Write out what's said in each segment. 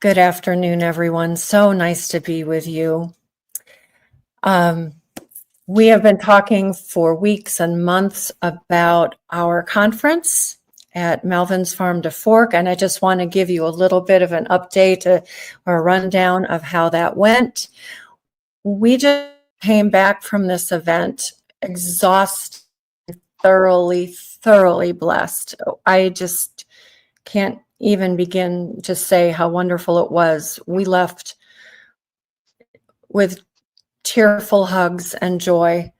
Good afternoon, everyone. So nice to be with you. We have been talking for weeks and months about our conference at Melvin's Farm to Fork, and I just want to give you a little bit of an update or a rundown of how that went. We just came back from this event exhausted, thoroughly blessed. I just can't even begin to say how wonderful it was. We left with tearful hugs and joy.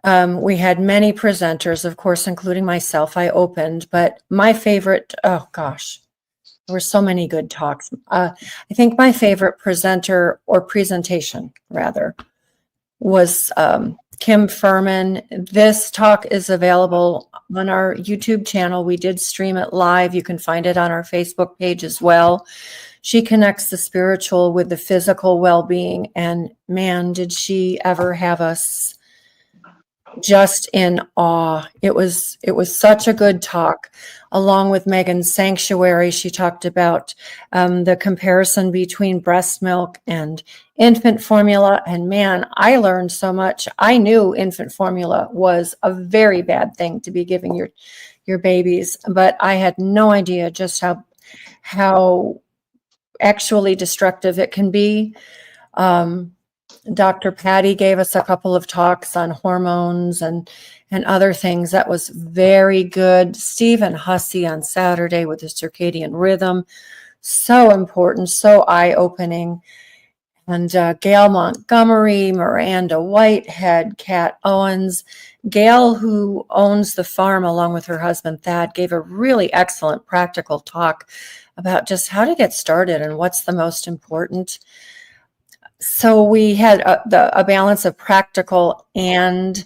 We had many presenters, of course, including myself. I opened, but my favorite, oh gosh, there were so many good talks. I think my favorite presenter or presentation, rather, was Kim Furman. This talk is available on our YouTube channel. We did stream it live. You can find it on our Facebook page as well. She connects the spiritual with the physical well-being, and man, did she ever have us just in awe. It was such a good talk. Along with Megan's Sanctuary, she talked about the comparison between breast milk and infant formula. And man, I learned so much. I knew infant formula was a very bad thing to be giving your babies, but I had no idea just how actually destructive it can be. Dr. Patty gave us a couple of talks on hormones and other things. That was very good. Stephen Hussey on Saturday with the circadian rhythm. So important, so eye-opening. And Gail Montgomery, Miranda Whitehead, Kat Owens. Gail, who owns the farm along with her husband Thad, gave a really excellent practical talk about just how to get started and what's the most important. So we had a balance of practical and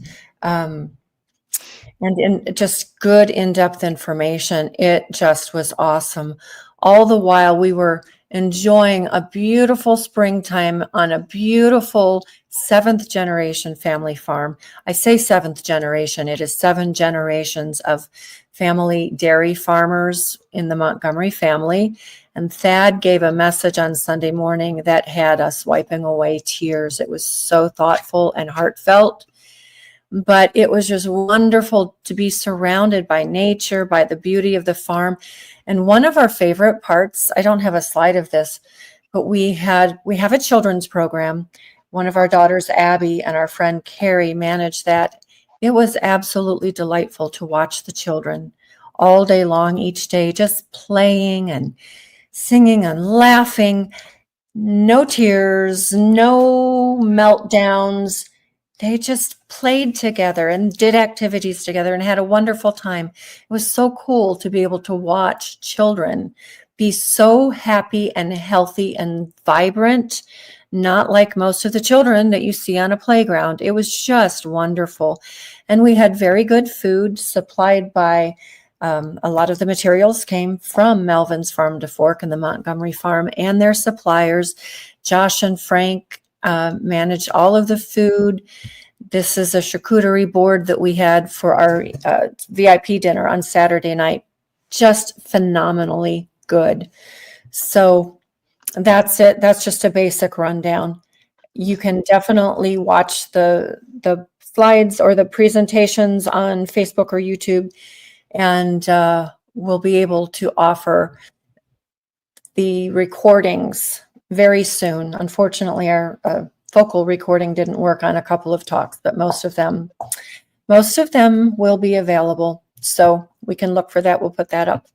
just good in-depth information. It just was awesome. All the while we were enjoying a beautiful springtime on a beautiful 7th generation family farm. I say 7th generation. It is 7 generations of family dairy farmers in the Montgomery family. And Thad gave a message on Sunday morning that had us wiping away tears. It was so thoughtful and heartfelt, but it was just wonderful to be surrounded by nature, by the beauty of the farm. And one of our favorite parts, I don't have a slide of this, but we have a children's program. One of our daughters, Abby, and our friend Carrie managed that. It was absolutely delightful to watch the children all day long, each day, just playing and singing and laughing. No tears, no meltdowns. They just played together and did activities together and had a wonderful time. It was so cool to be able to watch children be so happy and healthy and vibrant, not like most of the children that you see on a playground. It was just wonderful. And we had very good food supplied by a lot of the materials came from Melvin's Farm to Fork and the Montgomery Farm and their suppliers. Josh and Frank managed all of the food. This is a charcuterie board that we had for our VIP dinner on Saturday night. Just phenomenally good. So that's it. That's just a basic rundown. You can definitely watch the slides or the presentations on Facebook or YouTube, and we'll be able to offer the recordings very soon. Unfortunately, our vocal recording didn't work on a couple of talks, but most of them will be available. So we can look for that. We'll put that up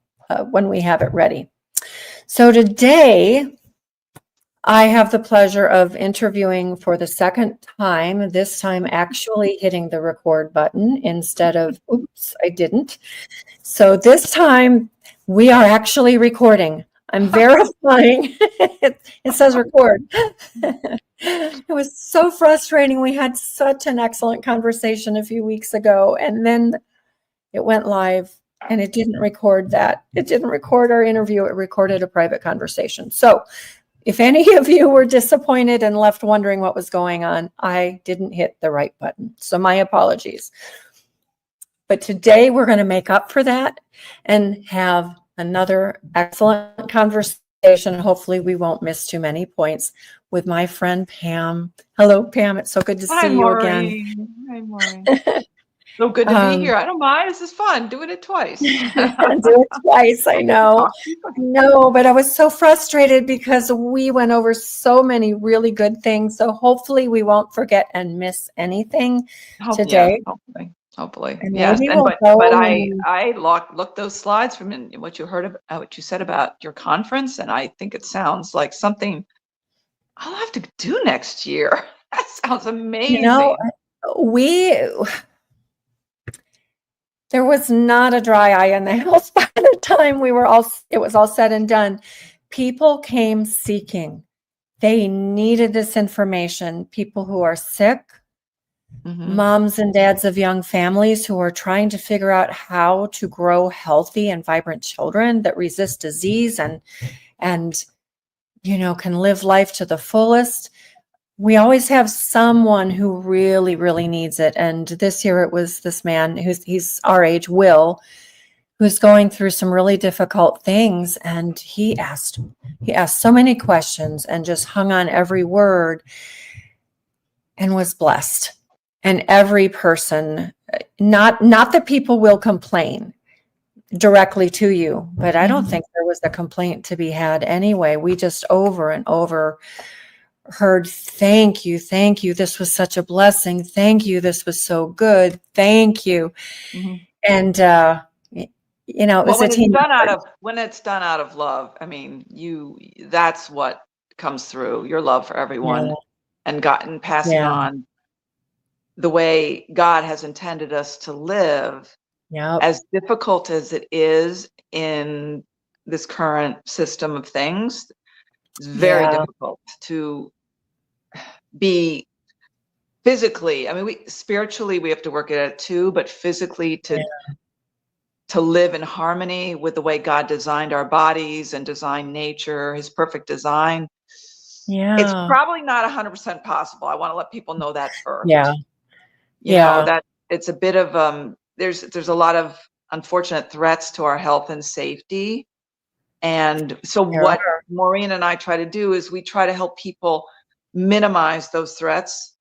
when we have it ready. So today, I have the pleasure of interviewing for the second time, this time actually hitting the record button instead of, oops, I didn't. So this time we are actually recording. I'm verifying. It says record. It was so frustrating. We had such an excellent conversation a few weeks ago, and then it went live and it didn't record that. It didn't record our interview. It recorded a private conversation. So if any of you were disappointed and left wondering what was going on, I didn't hit the right button. So my apologies. But today we're going to make up for that and have another excellent conversation hopefully we won't miss too many points, with my friend Pam. Hello, Pam. It's so good to Hi, see you again. Maureen. Hi, Maureen. So good to be here. I don't mind. This is fun. Doing it twice. Do it twice, I know. No, but I was so frustrated because we went over so many really good things. So hopefully we won't forget and miss anything today. Hopefully. And Yes. maybe And we'll but go I and I looked those slides from what you heard about what you said about your conference, and I think it sounds like something I'll have to do next year. That sounds amazing. we there was not a dry eye in the house by the time it was all said and done. People came seeking. They needed this information. People who are sick, moms and dads of young families who are trying to figure out how to grow healthy and vibrant children that resist disease and can live life to the fullest. We always have someone who really, really needs it. And this year it was this man he's our age, Will, who's going through some really difficult things. And he asked so many questions and just hung on every word and was blessed. And every person, not that people will complain directly to you, but I don't think there was a complaint to be had anyway. We just over and over heard, thank you, this was such a blessing, thank you, this was so good, thank you. And it was when a team when it's done out of love, I mean, that's what comes through, your love for everyone, and passing on the way God has intended us to live. As difficult as it is in this current system of things, it's very difficult to be physically. I mean, spiritually we have to work at it too, but physically to live in harmony with the way God designed our bodies and designed nature, his perfect design. It's probably not 100% possible. I want to let people know that first. That it's a bit of there's a lot of unfortunate threats to our health and safety. And so what Maureen and I try to do is we try to help people minimize those threats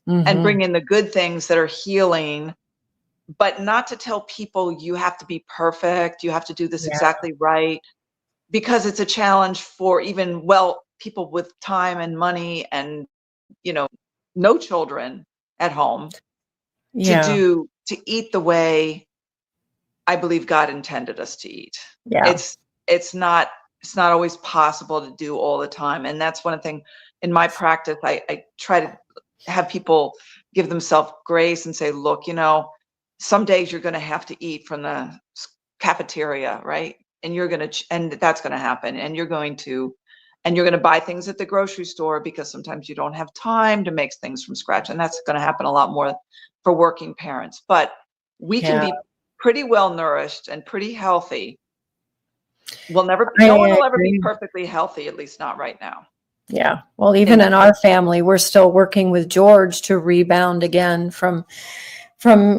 and bring in the good things that are healing, but not to tell people you have to be perfect, you have to do this exactly right, because it's a challenge for even people with time and money and no children at home to eat the way I believe God intended us to eat. It's not always possible to do all the time. And that's one thing in my practice, I try to have people give themselves grace and say, look, some days you're going to have to eat from the cafeteria, right? And and that's going to happen. And you're going to buy things at the grocery store because sometimes you don't have time to make things from scratch. And that's going to happen a lot more for working parents. But we can be pretty well nourished and pretty healthy. No one will ever be perfectly healthy, at least not right now. Yeah. Well, even in our family, we're still working with George to rebound again from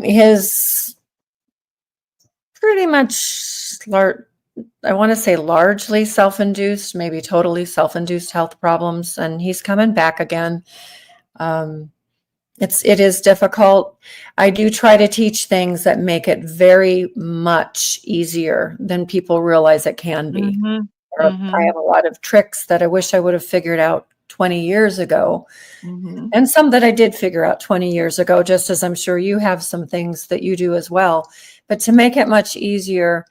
his pretty much I want to say largely self-induced, maybe totally self-induced health problems, and he's coming back again. It is difficult. I do try to teach things that make it very much easier than people realize it can be. I have a lot of tricks that I wish I would have figured out 20 years ago. And some that I did figure out 20 years ago, just as I'm sure you have some things that you do as well. But to make it much easier,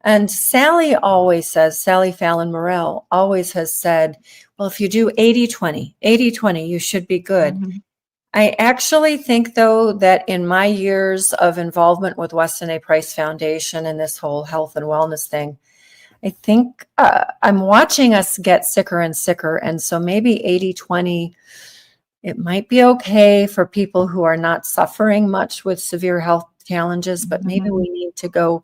and Sally Fallon Morell always has said, well, if you do 80-20, you should be good. I actually think, though, that in my years of involvement with Weston A. Price Foundation and this whole health and wellness thing, I think I'm watching us get sicker and sicker. And so maybe 80-20, it might be okay for people who are not suffering much with severe health challenges, but maybe we need to go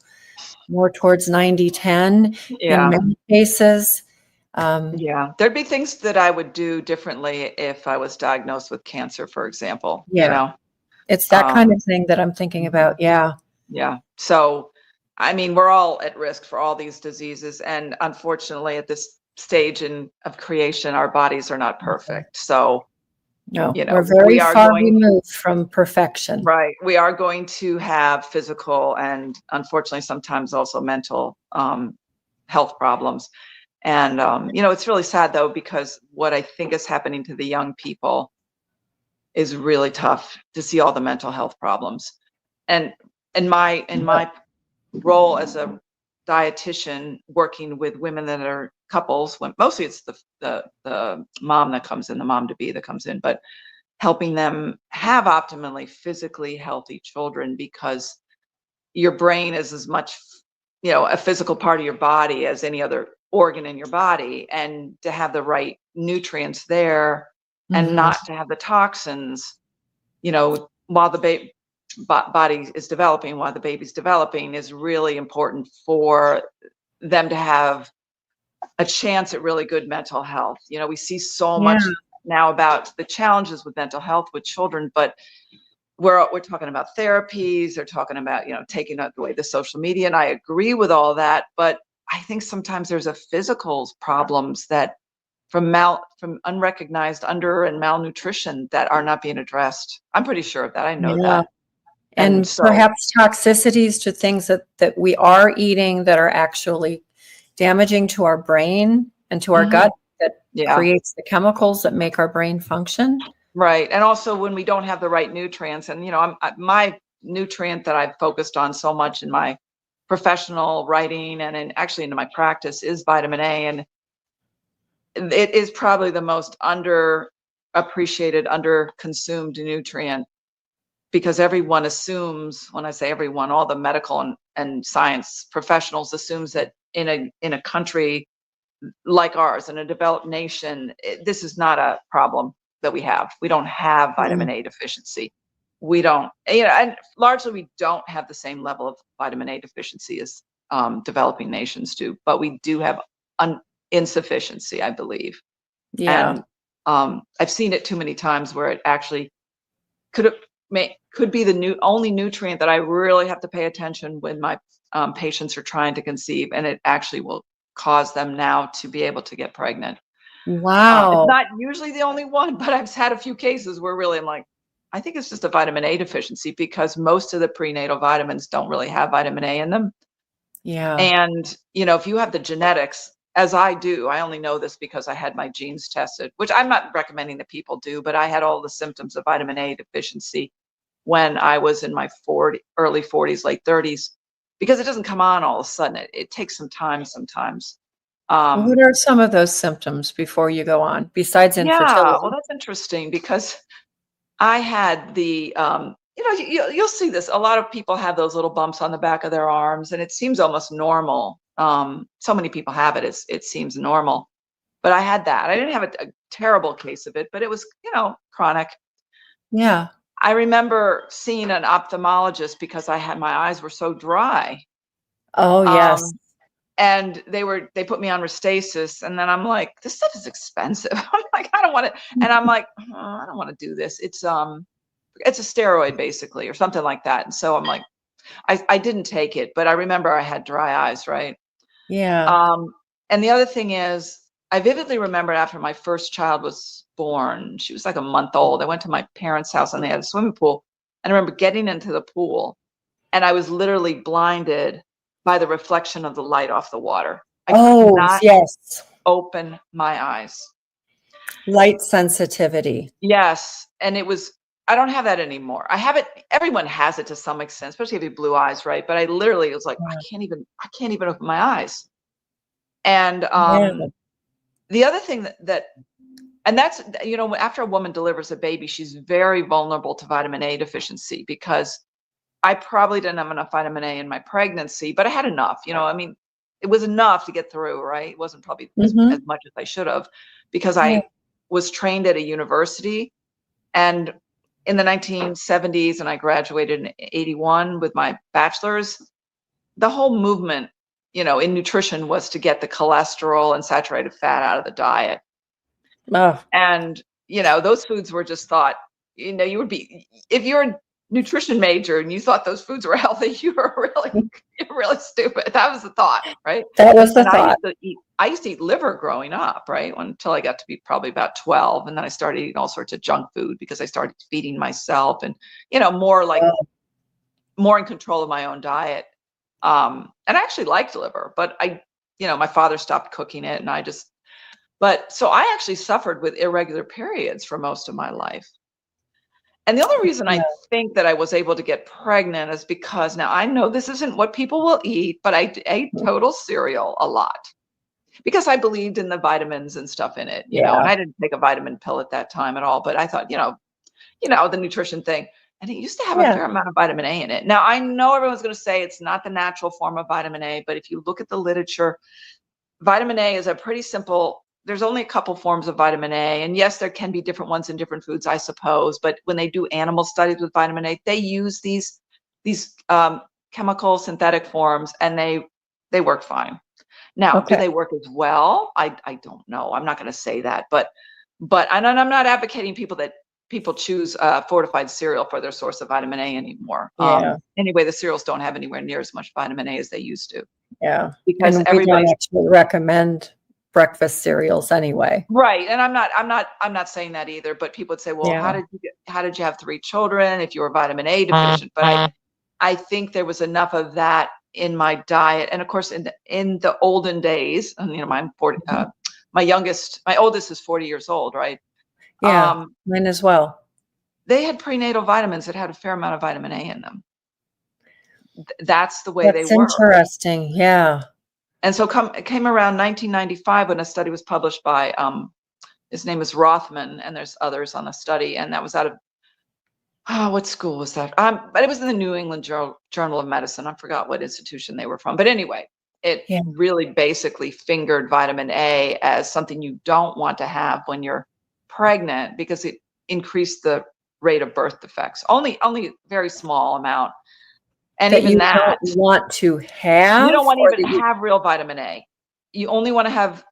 more towards 90-10 in many cases. There'd be things that I would do differently if I was diagnosed with cancer, for example. It's that kind of thing that I'm thinking about. So I mean, we're all at risk for all these diseases, and unfortunately at this stage of creation, our bodies are not perfect. So, No, you know, we're very we are far going, removed from perfection. right. We are going to have physical and unfortunately sometimes also mental health problems. And, you know, it's really sad though, because what I think is happening to the young people is really tough to see all the mental health problems. And in my role as a dietitian working with women that are couples, when mostly it's the mom that comes in, the mom to be that comes in, but helping them have optimally physically healthy children, because your brain is as much, you know, a physical part of your body as any other organ in your body, and to have the right nutrients there and not to have the toxins, you know, while the body is developing, while the baby's developing, is really important for them to have a chance at really good mental health. You know, we see so Yeah. much now about the challenges with mental health with children, but we're talking about therapies, they're talking about, you know, taking away the social media, and I agree with all that, but I think sometimes there's a physical problems that from unrecognized under and malnutrition that are not being addressed. I'm pretty sure of that. I know Yeah. that. And So perhaps toxicities to things that we are eating that are actually damaging to our brain and to our gut, that yeah, creates the chemicals that make our brain function. right. And also when we don't have the right nutrients, and you know, my nutrient that I've focused on so much in my professional writing and actually into my practice is vitamin A, and it is probably the most underappreciated, under-consumed nutrient, because everyone assumes, when I say everyone, all the medical and science professionals assumes that in a country like ours, in a developed nation, this is not a problem that we have. We don't have vitamin A deficiency. We don't, you know, and largely we don't have the same level of vitamin A deficiency as developing nations do, but we do have insufficiency, I believe. Yeah. And I've seen it too many times where it actually could be the only nutrient that I really have to pay attention when my patients are trying to conceive, and it actually will cause them now to be able to get pregnant. It's Wow. not usually the only one, but I've had a few cases where really I'm like, I think it's just a vitamin A deficiency, because most of the prenatal vitamins don't really have vitamin A in them. Yeah. And, you know, if you have the genetics, as I do, I only know this because I had my genes tested, which I'm not recommending that people do, but I had all the symptoms of vitamin A deficiency when I was in my early 40s, late 30s, because it doesn't come on all of a sudden. It takes some time sometimes. What are some of those symptoms before you go on, besides Yeah, well, infertility? that's interesting, because I had the, you know, you'll see this. A lot of people have those little bumps on the back of their arms, and it seems almost normal. So many people have it. It seems normal, but I had that. I didn't have a terrible case of it, but it was, you know, chronic. Yeah. I remember seeing an ophthalmologist because my eyes were so dry. Oh, yes. And they put me on Restasis, and then I'm like, this stuff is expensive. I'm like, I don't want it. And I'm like, oh, I don't want to do this. It's a steroid basically, or something like that. And so I'm like, I didn't take it, but I remember I had dry eyes, right? Yeah. Um, and the other thing is, I vividly remember after my first child was born, she was like a month old. I went to my parents' house and they had a swimming pool. And I remember getting into the pool, and I was literally blinded by the reflection of the light off the water. I could Oh, not yes. open my eyes. Light sensitivity. Yes. And I don't have that anymore. I have it. Everyone has it to some extent, especially if you have blue eyes, right? But I literally was like, Yeah. I can't even open my eyes. And Yeah. the other thing and that's, you know, after a woman delivers a baby, she's very vulnerable to vitamin A deficiency, because I probably didn't have enough vitamin A in my pregnancy, but I had enough, you know, I mean, it was enough to get through, right? It wasn't probably as much as I should have, because Yeah. I was trained at a university, and in the 1970s, and I graduated in 81 with my bachelor's, the whole movement, you know, in nutrition was to get the cholesterol and saturated fat out of the diet. Oh, And, you know, those foods were just thought, you know, you would be, if you're nutrition major and you thought those foods were healthy, you're really stupid. That was the thought, right? That was the And thought. I used to eat liver growing up, right? Until I got to be probably about 12. And then I started eating all sorts of junk food because I started feeding myself and, more in control of my own diet. And I actually liked liver, but my father stopped cooking it and so I actually suffered with irregular periods for most of my life. And the only reason I think that I was able to get pregnant is because now I know this isn't what people will eat, but I ate total cereal a lot because I believed in the vitamins and stuff in it, and I didn't take a vitamin pill at that time at all, but I thought, the nutrition thing, and it used to have a fair amount of vitamin A in it. Now, I know everyone's going to say it's not the natural form of vitamin A, but if you look at the literature, vitamin A is a pretty simple. There's only a couple forms of vitamin A. And yes, there can be different ones in different foods, I suppose. But when they do animal studies with vitamin A, they use these chemical synthetic forms and they work fine. Now, do they work as well? I don't know. I'm not going to say that. But I'm not advocating people choose fortified cereal for their source of vitamin A anymore. Anyway, the cereals don't have anywhere near as much vitamin A as they used to. Yeah. Because and we don't actually recommend breakfast cereals anyway. Right. And I'm not saying that either, but people would say, well, how did you have 3 children if you were vitamin A deficient? But I think there was enough of that in my diet. And of course, in the olden days, and I'm 40, my oldest is 40 years old, right? Yeah, mine as well. They had prenatal vitamins that had a fair amount of vitamin A in them. That's the way they were. That's interesting. Yeah. And so it came around 1995 when a study was published by, his name is Rothman, and there's others on the study, and that was out of, what school was that? But it was in the New England Journal of Medicine. I forgot what institution they were from. But anyway, it really basically fingered vitamin A as something you don't want to have when you're pregnant because it increased the rate of birth defects. Only very small amount. And that even you that don't want to have. You don't want to even have real vitamin A. You only want to have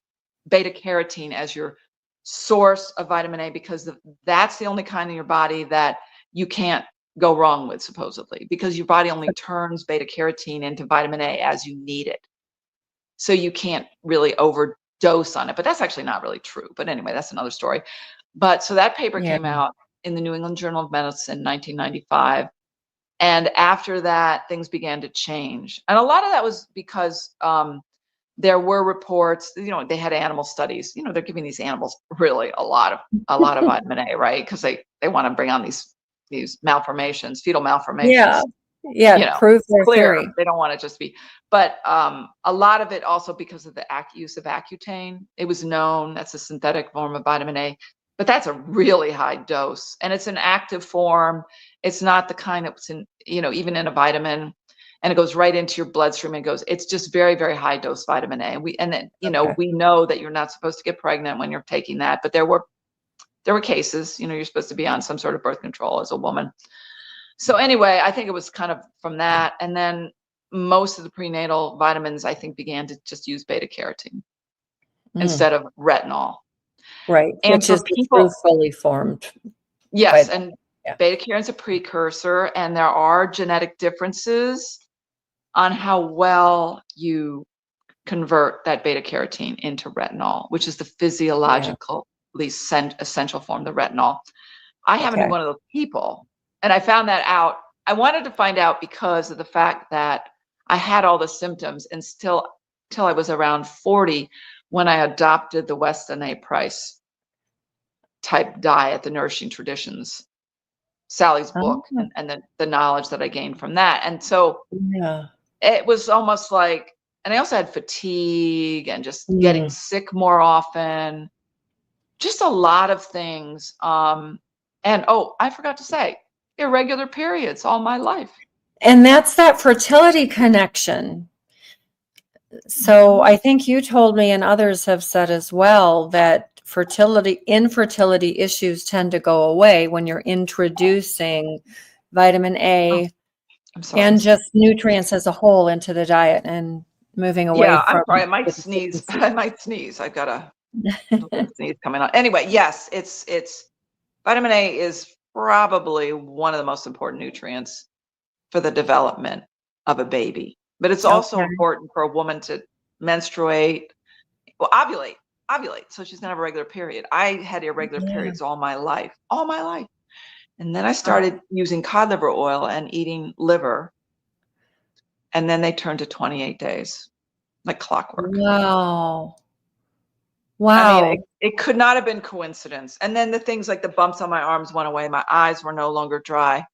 beta carotene as your source of vitamin A because that's the only kind in your body that you can't go wrong with, supposedly, because your body only turns beta carotene into vitamin A as you need it. So you can't really overdose on it, but that's actually not really true. But anyway, that's another story. But so that paper came out in the New England Journal of Medicine in 1995. And after that, things began to change. And a lot of that was because there were reports, they had animal studies, they're giving these animals really a lot of vitamin A, right? Because they want to bring on these malformations, fetal malformations. Prove their clear. theory. They don't want it just to be, but a lot of it also because of the use of Accutane. It was known that's a synthetic form of vitamin A, but that's a really high dose, and it's an active form. It's not the kind that's in, even in a vitamin, and it goes right into your bloodstream and it's just very, very high dose vitamin A. We know that you're not supposed to get pregnant when you're taking that, but there were cases, you're supposed to be on some sort of birth control as a woman. So anyway, I think it was kind of from that. And then most of the prenatal vitamins, I think, began to just use beta carotene instead of retinol. Right. And which is the fully formed. Yes. And beta carotene is a precursor, and there are genetic differences on how well you convert that beta carotene into retinol, which is the physiologically essential form, the retinol. I happen to be one of those people. And I found that out. I wanted to find out because of the fact that I had all the symptoms and till I was around 40 when I adopted the Weston A. Price type diet, the Nourishing Traditions, Sally's book, and the knowledge that I gained from that. And so it was almost like, and I also had fatigue and just getting sick more often, just a lot of things. And I forgot to say, irregular periods all my life. And that's that fertility connection. So I think you told me, and others have said as well, that infertility issues tend to go away when you're introducing vitamin A and just nutrients as a whole into the diet and moving away from. I'm sorry, I might sneeze. I've got a sneeze coming on. Anyway, yes, it's vitamin A is probably one of the most important nutrients for the development of a baby. But it's also Okay. important for a woman to menstruate, well, ovulate. So she's gonna have a regular period. I had irregular Yeah. periods all my life. And then I started using cod liver oil and eating liver. And then they turned to 28 days, like clockwork. Wow. I mean, Wow. it could not have been coincidence. And then the things like the bumps on my arms went away. My eyes were no longer dry.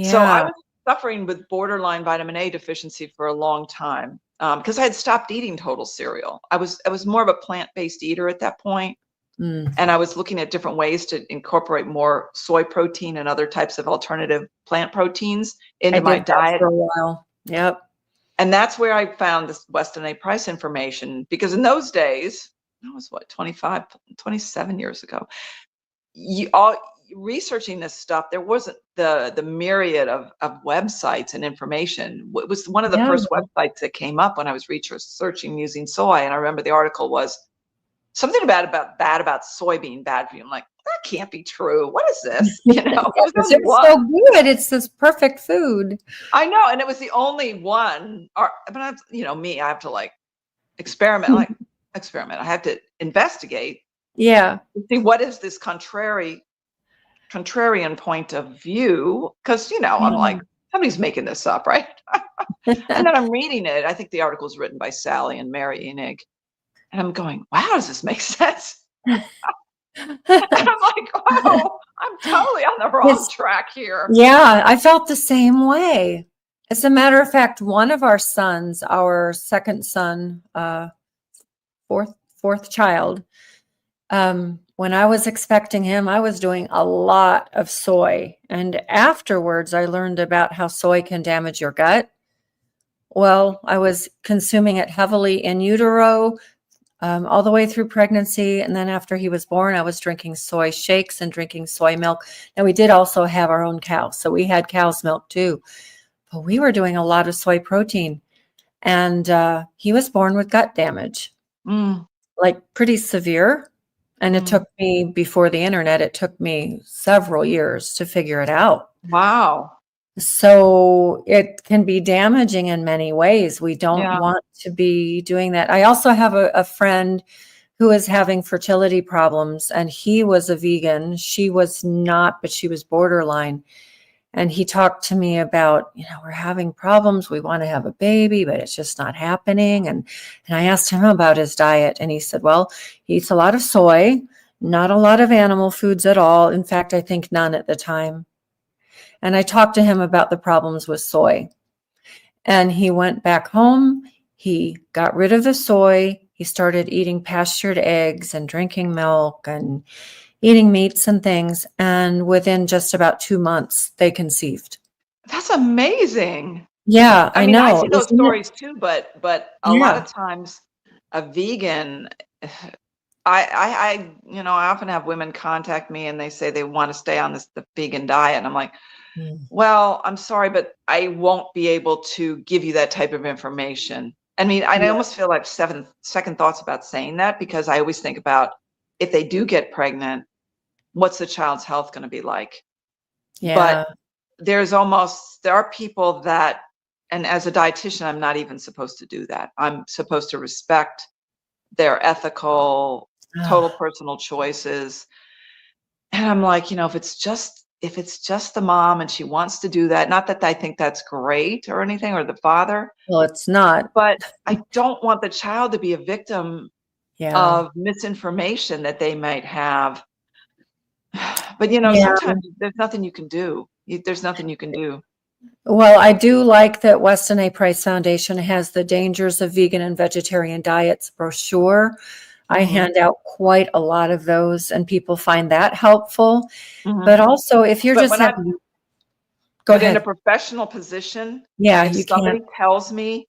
So I Yeah. was suffering with borderline vitamin A deficiency for a long time because I had stopped eating total cereal. I was more of a plant-based eater at that point, Mm. and I was looking at different ways to incorporate more soy protein and other types of alternative plant proteins I into my did that diet. for a while. Yep. And that's where I found this Weston A. Price information, because in those days, that was what, 25, 27 years ago, all researching this stuff, there wasn't the myriad of websites and information. It was one of the Yeah. first websites that came up when I was researching using soy. And I remember the article was something bad about soy being bad for you. I'm like, that can't be true. What is this? You know, it was Because this it's so one. good. It's this perfect food. I know, and it was the only one. But I, me, I have to like experiment. I have to investigate Yeah. to see what is this contrarian point of view, because I'm like, somebody's making this up, right? And then I'm reading it. I think the article is written by Sally and Mary Enig, and I'm going, wow, does this make sense? And I'm like, oh, I'm totally on the wrong track here. Yeah, I felt the same way. As a matter of fact, one of our sons, our second son, fourth child, when I was expecting him, I was doing a lot of soy. And afterwards, I learned about how soy can damage your gut. Well, I was consuming it heavily in utero, all the way through pregnancy. And then after he was born, I was drinking soy shakes and drinking soy milk. And we did also have our own cow. So we had cow's milk too. But we were doing a lot of soy protein. And he was born with gut damage, like pretty severe. And it took me, before the internet, it took me several years to figure it out. Wow. So it can be damaging in many ways. We don't want to be doing that. I also have a friend who is having fertility problems, and he was a vegan. She was not, but she was borderline. And he talked to me about, we're having problems. We want to have a baby, but it's just not happening. And I asked him about his diet, and he said, well, he eats a lot of soy, not a lot of animal foods at all. In fact, I think none at the time. And I talked to him about the problems with soy. And he went back home. He got rid of the soy. He started eating pastured eggs and drinking milk and eating meats and things. And within just about 2 months, they conceived. That's amazing. Yeah, I mean, know. I see those stories too, but a lot of times a vegan, I often have women contact me and they say they want to stay on the vegan diet. And I'm like, well, I'm sorry, but I won't be able to give you that type of information. I mean, I almost feel like second thoughts about saying that, because I always think about, if they do get pregnant, what's the child's health going to be like? Yeah. But there are people that, and as a dietitian, I'm not even supposed to do that. I'm supposed to respect their ethical, total personal choices. And I'm like, if it's just the mom and she wants to do that, not that I think that's great or anything, or the father. Well, it's not. But I don't want the child to be a victim of misinformation that they might have. But sometimes there's nothing you can do. There's nothing you can do. Well, I do like that Weston A. Price Foundation has the Dangers of Vegan and Vegetarian Diets brochure. I hand out quite a lot of those, and people find that helpful. But also, if you're just having, go ahead. In a professional position, if somebody tells me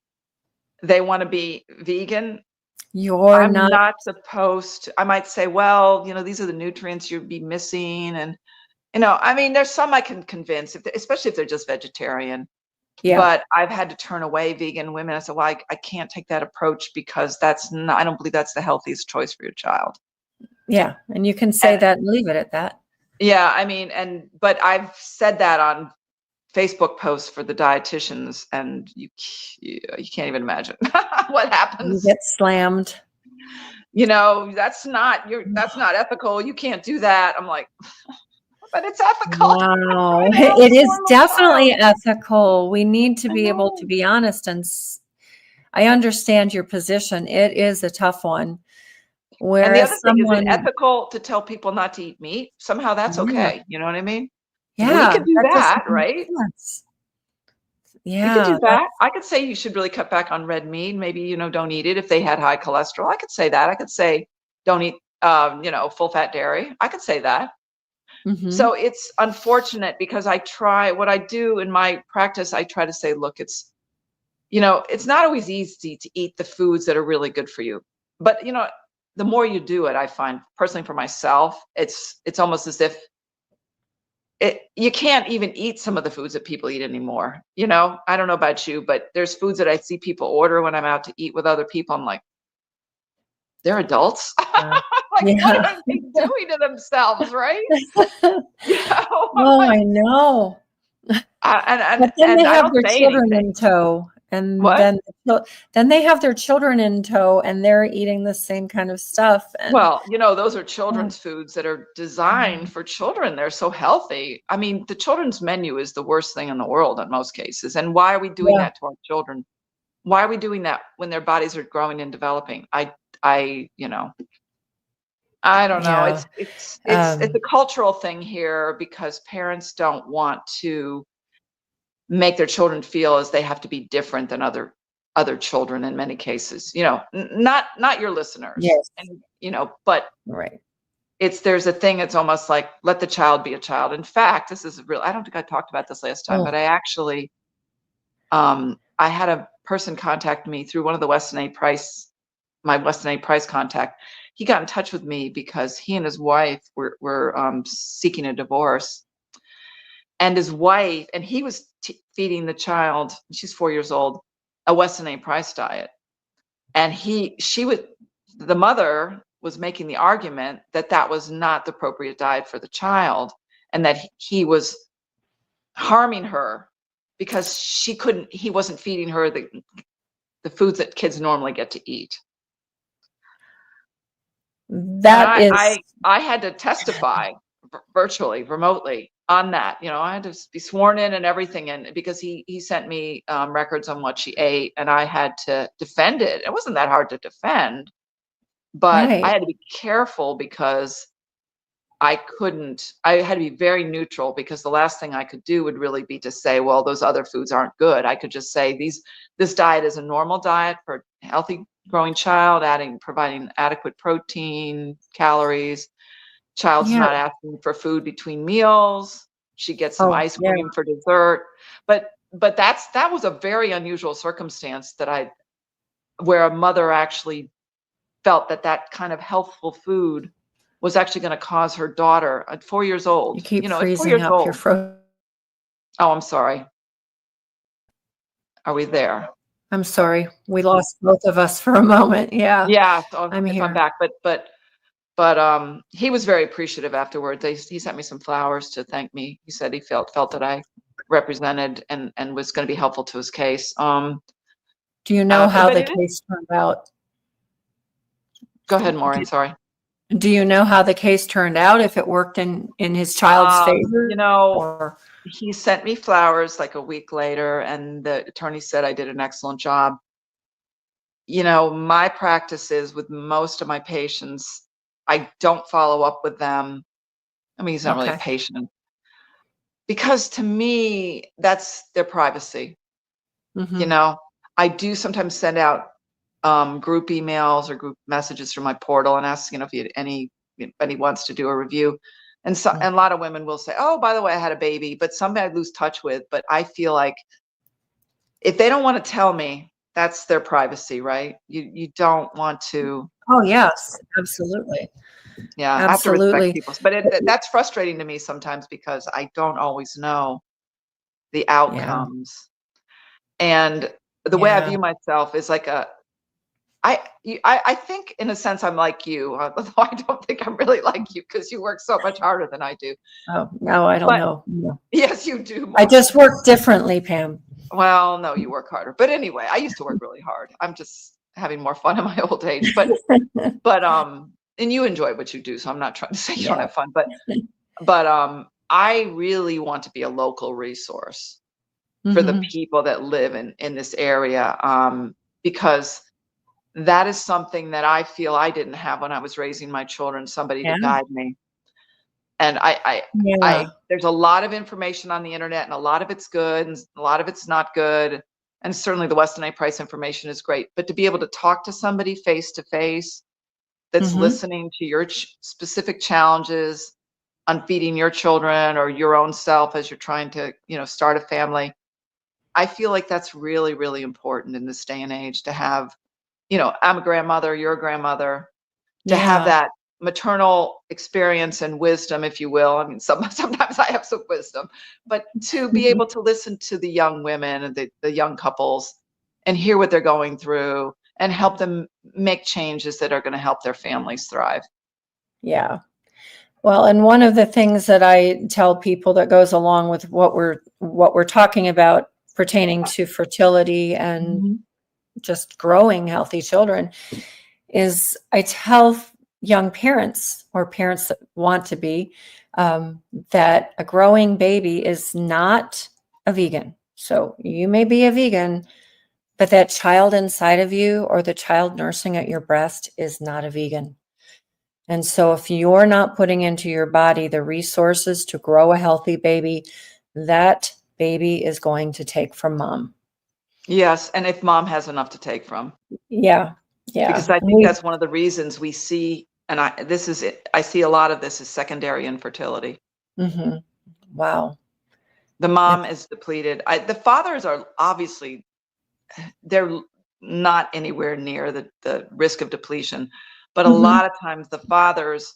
they want to be vegan, I'm not supposed to. I might say, well, these are the nutrients you'd be missing, and I mean, there's some I can convince, especially if they're just vegetarian. Yeah. But I've had to turn away vegan women. I said, well, I can't take that approach, because I don't believe that's the healthiest choice for your child. Yeah. And you can say that and leave it at that. Yeah, I mean, but I've said that on Facebook posts for the dietitians, and you can't even imagine what You happens. get slammed. That's not ethical. You can't do that. I'm like, but it's ethical. Wow. I know, It is poor little definitely child. ethical. We need to I be able to know. be honest, and I understand your position. It is a tough one. And the Whereas other thing, is it someone, ethical to tell people not to eat meat? Somehow that's yeah, okay. You know what I mean? We yeah, could do that doesn't that, make right? sense. We could Yeah, do that. I could say you should really cut back on red meat. Maybe, don't eat it if they had high cholesterol. I could say that. I could say don't eat, full fat dairy. I could say that. hmm So it's unfortunate because what I do in my practice, I try to say, look, it's not always easy to eat the foods that are really good for you. But, the more you do it, I find personally for myself, it's almost as if you can't even eat some of the foods that people eat anymore. I don't know about you, but there's foods that I see people order when I'm out to eat with other people. I'm like, they're adults. yeah, Like, what yeah. are they doing to themselves, right? I'm Oh, like, I know. and and But then and they I have don't their say children anything. in tow, and What? then they have their children in tow, and they're eating the same kind of stuff. And Well, those are yeah, children's foods that are designed for children. They're so healthy. I mean, the children's menu is the worst thing in the world in most cases. And why are we doing yeah, that to our children? Why are we doing that when their bodies are growing and developing? I don't know. yeah. It's a cultural thing here because parents don't want to make their children feel as they have to be different than other children in many cases. Not your listeners, Yes, and but right. there's a thing. It's almost like let the child be a child. In fact, this is real. I don't think I talked about this last time, Oh, but I actually I had a person contact me through one of the my Weston A. Price contact. He got in touch with me because he and his wife were seeking a divorce, and his wife and he was feeding the child. She's 4 years old, a Weston A. Price diet, and the mother was making the argument that that was not the appropriate diet for the child, and that he was harming her because he wasn't feeding her the foods that kids normally get to eat. And that is, I had to testify virtually, remotely on that. I had to be sworn in and everything, and because he sent me records on what she ate, and I had to defend it. It wasn't that hard to defend, but I right. had to be careful because I had to be very neutral because the last thing I could do would really be to say, well, those other foods aren't good. I could just say this diet is a normal diet for a healthy growing child, providing adequate protein, calories. Child's Yeah. not asking for food between meals. She gets some Oh, ice yeah. cream for dessert. But that was a very unusual circumstance where a mother actually felt that kind of healthful food was actually going to cause her daughter at 4 years You old, keep at four freezing years up. You're old. frozen. Oh, I'm sorry. Are we there? I'm sorry. We lost both of us for a moment. Yeah, Yeah. So I'm if I'm here. back, but he was very appreciative afterwards. He sent me some flowers to thank me. He said he felt that I represented and was going to be helpful to his case. Do you know how But the it is. case turned out? Go ahead, Maureen. Do, Sorry. do you know how the case turned out? If it worked in his child's You favor, know, or he sent me flowers like a week later, and the attorney said I did an excellent job. My practice is with most of my patients, I don't follow up with them. I mean, he's not really a okay, patient because to me, that's their privacy. You hmm know, I do sometimes send out group emails or group messages through my portal and ask, if anybody wants to do a review. And a lot of women will say, "Oh, by the way, I had a baby," but somebody I lose touch with. But I feel like if they don't want to tell me, that's their privacy, right? You don't want to. Oh yes, absolutely, Yeah, I have to respect absolutely. people's, but that's frustrating to me sometimes because I don't always know the Yeah, outcomes. And the way I yeah, view myself is like I think in a sense I'm like you, although I don't think I'm really like you because you work so much harder than I do. Oh, no, I don't But know. No. yes, you do. I just work differently, Pam. Well, no, you work harder. But anyway, I used to work really hard. I'm just having more fun in my old age. But and you enjoy what you do, so I'm not trying to say you don't Yeah. have fun. But I really want to be a local resource for the people that live in this area, because that is something that I feel I didn't have when I was raising my children, somebody to Yeah. guide me. And Yeah. there's a lot of information on the internet, and a lot of it's good, and a lot of it's not good. And certainly the Weston A. Price information is great, but to be able to talk to somebody face to face that's listening to your specific challenges on feeding your children or your own self as you're trying to, start a family. I feel like that's really, really important in this day and age to have, I'm a grandmother, you're a grandmother, to have Yeah. that maternal experience and wisdom, if you will. I mean, sometimes I have some wisdom, but to be able to listen to the young women and the young couples and hear what they're going through and help them make changes that are going to help their families thrive. Yeah. Well, and one of the things that I tell people that goes along with what we're talking about pertaining to fertility and just growing healthy children is I tell young parents or parents that want to be that a growing baby is not a vegan. So you may be a vegan, but that child inside of you or the child nursing at your breast is not a vegan. And so if you're not putting into your body the resources to grow a healthy baby, that baby is going to take from mom. Yes, and if mom has enough to take from. Yeah. Yeah. Because I think that's one of the reasons we see, and I see a lot of this as secondary infertility. Wow. The mom is depleted. The fathers are obviously, they're not anywhere near the risk of depletion, but a lot of times the fathers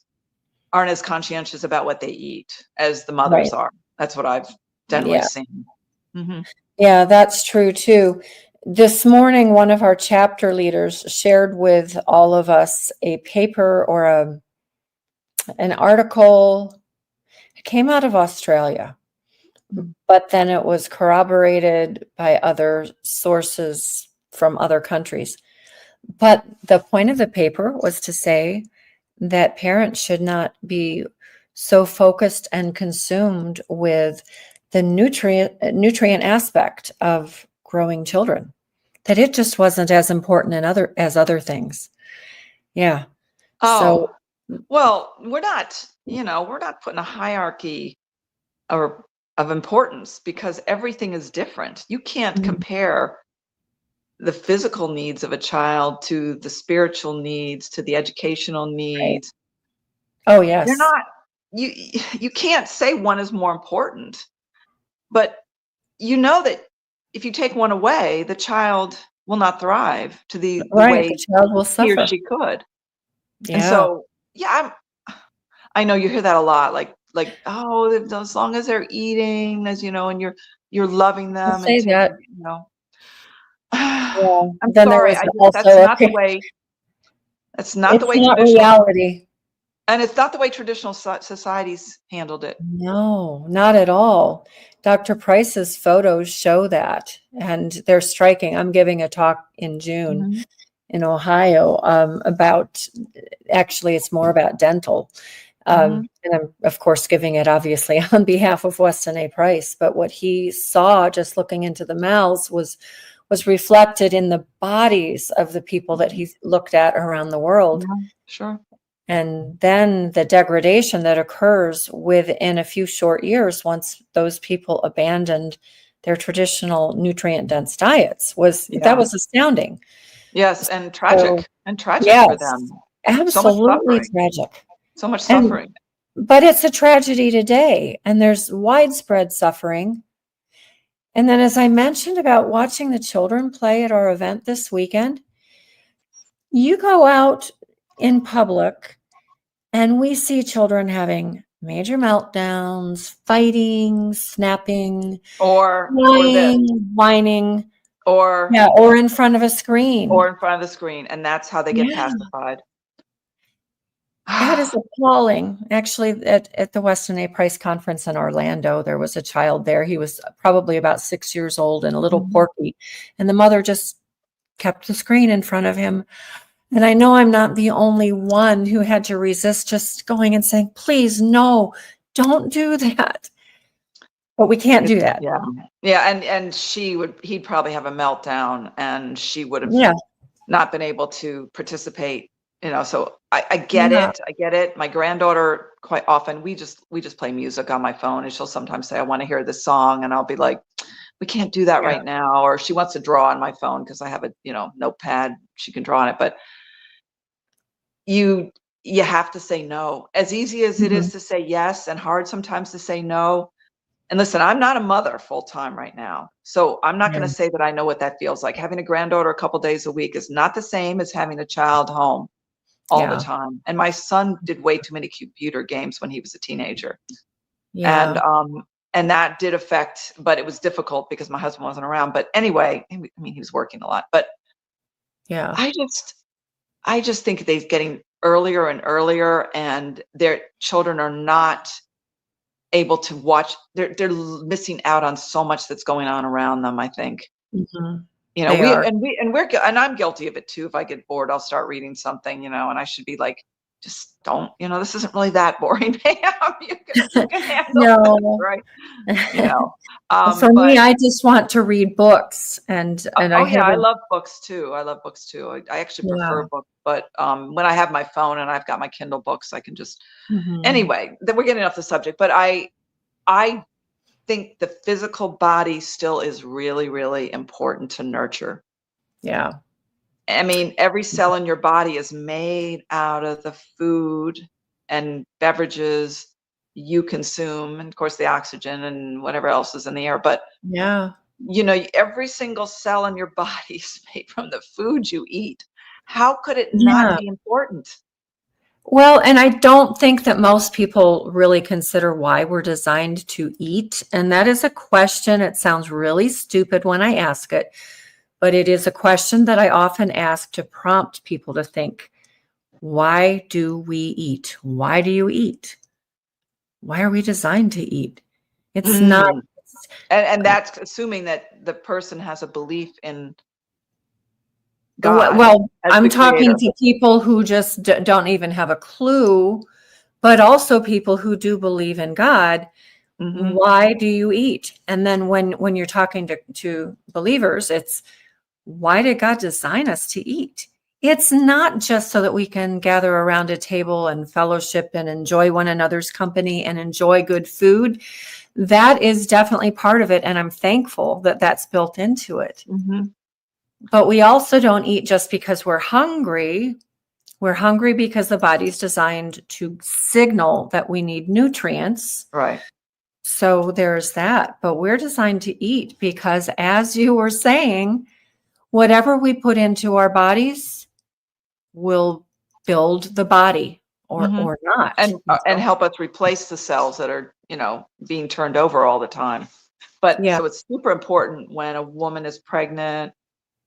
aren't as conscientious about what they eat as the mothers are. That's what I've generally seen. Yeah, that's true too. This morning, one of our chapter leaders shared with all of us a paper or an article. It came out of Australia, but then it was corroborated by other sources from other countries. But the point of the paper was to say that parents should not be so focused and consumed with the nutrient aspect of growing children, that it just wasn't as important as other things. Yeah. Oh, So well, we're not putting a hierarchy of importance because everything is different. You can't compare the physical needs of a child to the spiritual needs, to the educational needs. Oh, yes. They're not, you can't say one is more important, but you know that if you take one away, the child will not thrive to the way The child will he or suffer. she could. Yeah. And so, I know you hear that a lot, like, oh, as long as they're eating, as you know, and you're loving them and Say taking, that. I'm Then there sorry, was also that's not the way it's not traditional, reality. and it's not the way traditional societies handled it. No, not at all. Dr. Price's photos show that, and they're striking. I'm giving a talk in June in Ohio about, actually, it's more about dental. And I'm, of course, giving it obviously on behalf of Weston A. Price. But what he saw just looking into the mouths was reflected in the bodies of the people that he looked at around the world. Yeah, sure. And then the degradation that occurs within a few short years once those people abandoned their traditional nutrient-dense diets that was astounding. Yes, and tragic Yes, for them. absolutely tragic. So much suffering. But it's a tragedy today, and there's widespread suffering. And then, as I mentioned about watching the children play at our event this weekend, you go out in public and we see children having major meltdowns, fighting, snapping, or whining. or in front of a screen. Or in front of the screen, and that's how they get Yeah. pacified. That is appalling. Actually, at the Weston A. Price conference in Orlando, there was a child there. He was probably about 6 years old and a little porky, and the mother just kept the screen in front of him. And I know I'm not the only one who had to resist just going and saying, please, no, don't do that. But we can't do that. Yeah. Yeah. And he'd probably have a meltdown, and she would have not been able to participate, so I get it. I get it. My granddaughter, quite often, we just play music on my phone, and she'll sometimes say, I want to hear this song. And I'll be like, we can't do that right now. Or she wants to draw on my phone because I have a, notepad. She can draw on it. But you have to say no. As easy as it is to say yes, and hard sometimes to say no. And listen, I'm not a mother full time right now, so I'm not going to say that I know what that feels like. Having a granddaughter a couple days a week is not the same as having a child home all the time. And my son did way too many computer games when he was a teenager. And that did affect, but it was difficult because my husband wasn't around. But anyway, I mean, he was working a lot. But I just think they're getting earlier and earlier, and their children are not able to watch. They're missing out on so much that's going on around them, I think. And I'm guilty of it too. If I get bored, I'll start reading something, and I should be like, just don't, this isn't really that boring, Pam. You can handle it, right? For me, I just want to read books, and I love books too. I actually prefer books, but when I have my phone and I've got my Kindle books, I can just anyway. Then we're getting off the subject, but I think the physical body still is really, really important to nurture. Yeah. I mean, every cell in your body is made out of the food and beverages you consume, and of course the oxygen and whatever else is in the air. But every single cell in your body is made from the food you eat. How could it not be important? Well, and I don't think that most people really consider why we're designed to eat. And that is a question. It sounds really stupid when I ask it, but it is a question that I often ask to prompt people to think, why do we eat? Why do you eat? Why are we designed to eat? It's not. And that's assuming that the person has a belief in God. Well, I'm talking to people who just don't even have a clue, but also people who do believe in God. Why do you eat? And then when you're talking to believers, it's, why did God design us to eat? It's not just so that we can gather around a table and fellowship and enjoy one another's company and enjoy good food. That is definitely part of it, and I'm thankful that that's built into it. But we also don't eat just because we're hungry. We're hungry because the body's designed to signal that we need nutrients. Right. So there's that. But we're designed to eat because, as you were saying, whatever we put into our bodies will build the body or not. And help us replace the cells that are, being turned over all the time. But so it's super important when a woman is pregnant.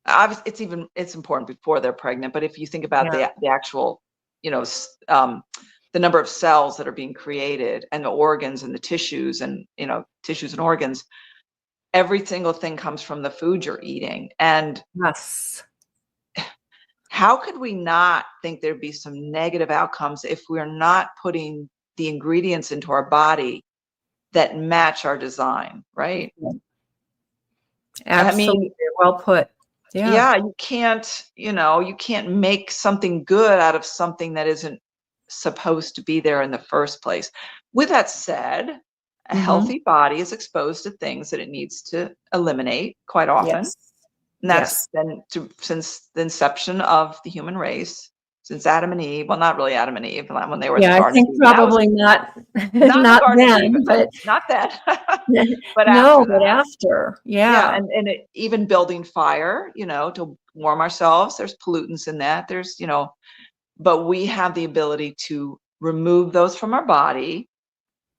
Obviously, it's important before they're pregnant. But if you think about the actual, the number of cells that are being created, and the organs and the tissues and, tissues and organs, every single thing comes from the food you're eating. And how could we not think there'd be some negative outcomes if we're not putting the ingredients into our body that match our design, right? Absolutely. Well put. Yeah, you can't make something good out of something that isn't supposed to be there in the first place. With that said, a healthy body is exposed to things that it needs to eliminate quite often. And that's been since the inception of the human race, since Adam and Eve. Well, not really Adam and Eve, when they were in the Garden I think of Eden. probably not then, but not then. but after. And even building fire, to warm ourselves. There's pollutants in that. There's, but we have the ability to remove those from our body,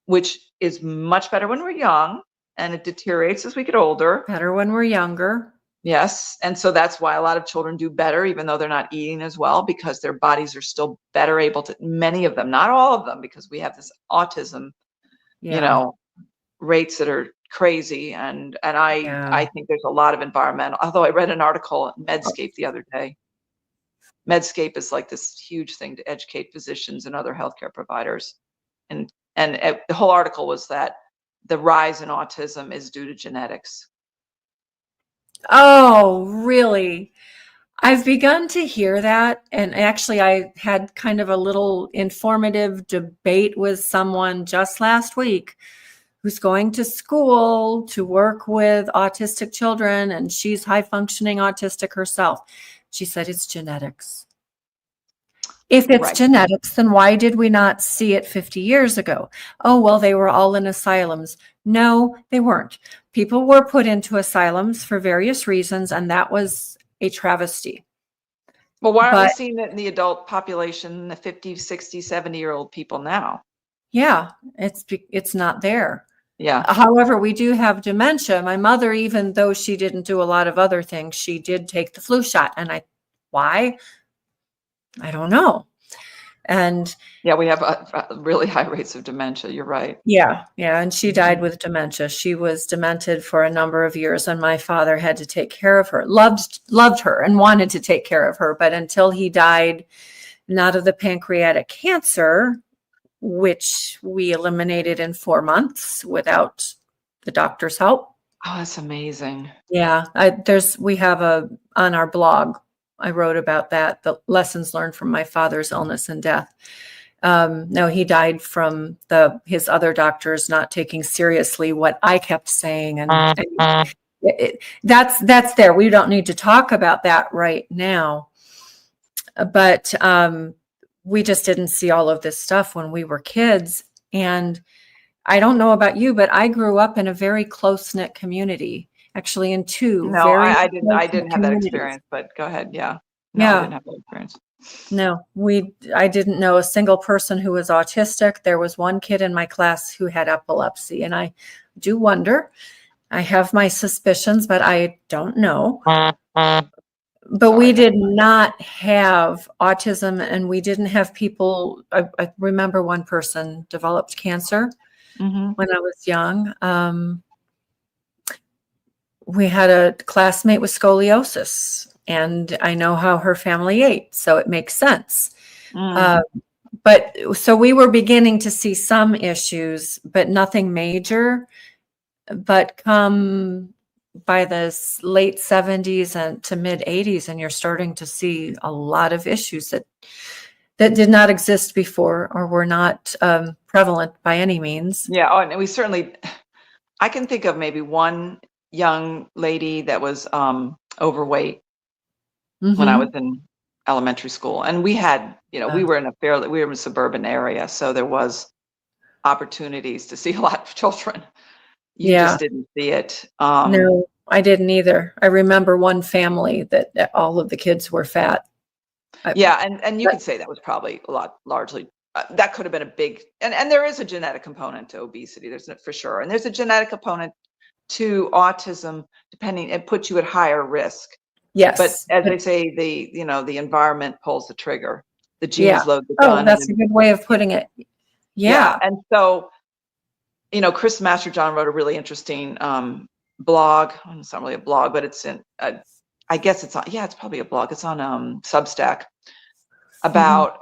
which is much better when we're young, and it deteriorates as we get older. Better when we're younger. Yes. And so that's why a lot of children do better, even though they're not eating as well, because their bodies are still better able to, many of them, not all of them, because we have this autism, Yeah. rates that are crazy. And Yeah. I think there's a lot of environmental, although I read an article at Medscape the other day. Medscape is like this huge thing to educate physicians and other healthcare providers. And the whole article was that the rise in autism is due to genetics. Oh, really? I've begun to hear that. And actually, I had kind of a little informative debate with someone just last week who's going to school to work with autistic children, and she's high functioning autistic herself. She said it's genetics. If it's Right. genetics, then why did we not see it 50 years ago? Oh, well, they were all in asylums. No, they weren't. People were put into asylums for various reasons, and that was a travesty. Well, why aren't we But seeing it in the adult population, the 50, 60, 70-year-old people now? yeah, it's not there. Yeah. However, we do have dementia. My mother, even though she didn't do a lot of other things, she did take the flu shot. And why? I don't know. And Yeah, we have really high rates of dementia. You're right. yeah. And she died with dementia. She was demented for a number of years, and my father had to take care of her. Loved her and wanted to take care of her, but until he died, not of the pancreatic cancer, which we eliminated in 4 months without the doctor's help. Oh, that's amazing. Yeah, we have on our blog, I wrote about that, the lessons learned from my father's illness and death. No, he died from his other doctors not taking seriously what I kept saying, and that's there. We don't need to talk about that right now, but we just didn't see all of this stuff when we were kids. And I don't know about you, but I grew up in a very close-knit community, actually in two No, very I didn't have that communities. experience, but go ahead. Yeah. No, I didn't have that experience. No, I didn't know a single person who was autistic. There was one kid in my class who had epilepsy, and I do wonder. I have my suspicions, but I don't know. But we did not have autism, and we didn't have people. I remember one person developed cancer when I was young. We had a classmate with scoliosis, and I know how her family ate, so it makes sense. But so we were beginning to see some issues, but nothing major. But come by the late 70s and to mid 80s, and you're starting to see a lot of issues that did not exist before or were not prevalent by any means. Yeah. Oh, and we certainly, I can think of maybe one young lady that was overweight when I was in elementary school. And we had, we were in a suburban area. So there was opportunities to see a lot of children. You just didn't see it. No, I didn't either. I remember one family that all of the kids were fat. Yeah. And you could say that was probably largely, that could have been a big, and there is a genetic component to obesity. There's for sure. And there's a genetic component to autism, depending, it puts you at higher risk. Yes. But as they say, the environment pulls the trigger. The genes load the gun. Oh, that's a good way of putting it. Yeah. And so, Chris Masterjohn wrote a really interesting blog. It's not really a blog, but it's I guess it's on, it's probably a blog. It's on Substack about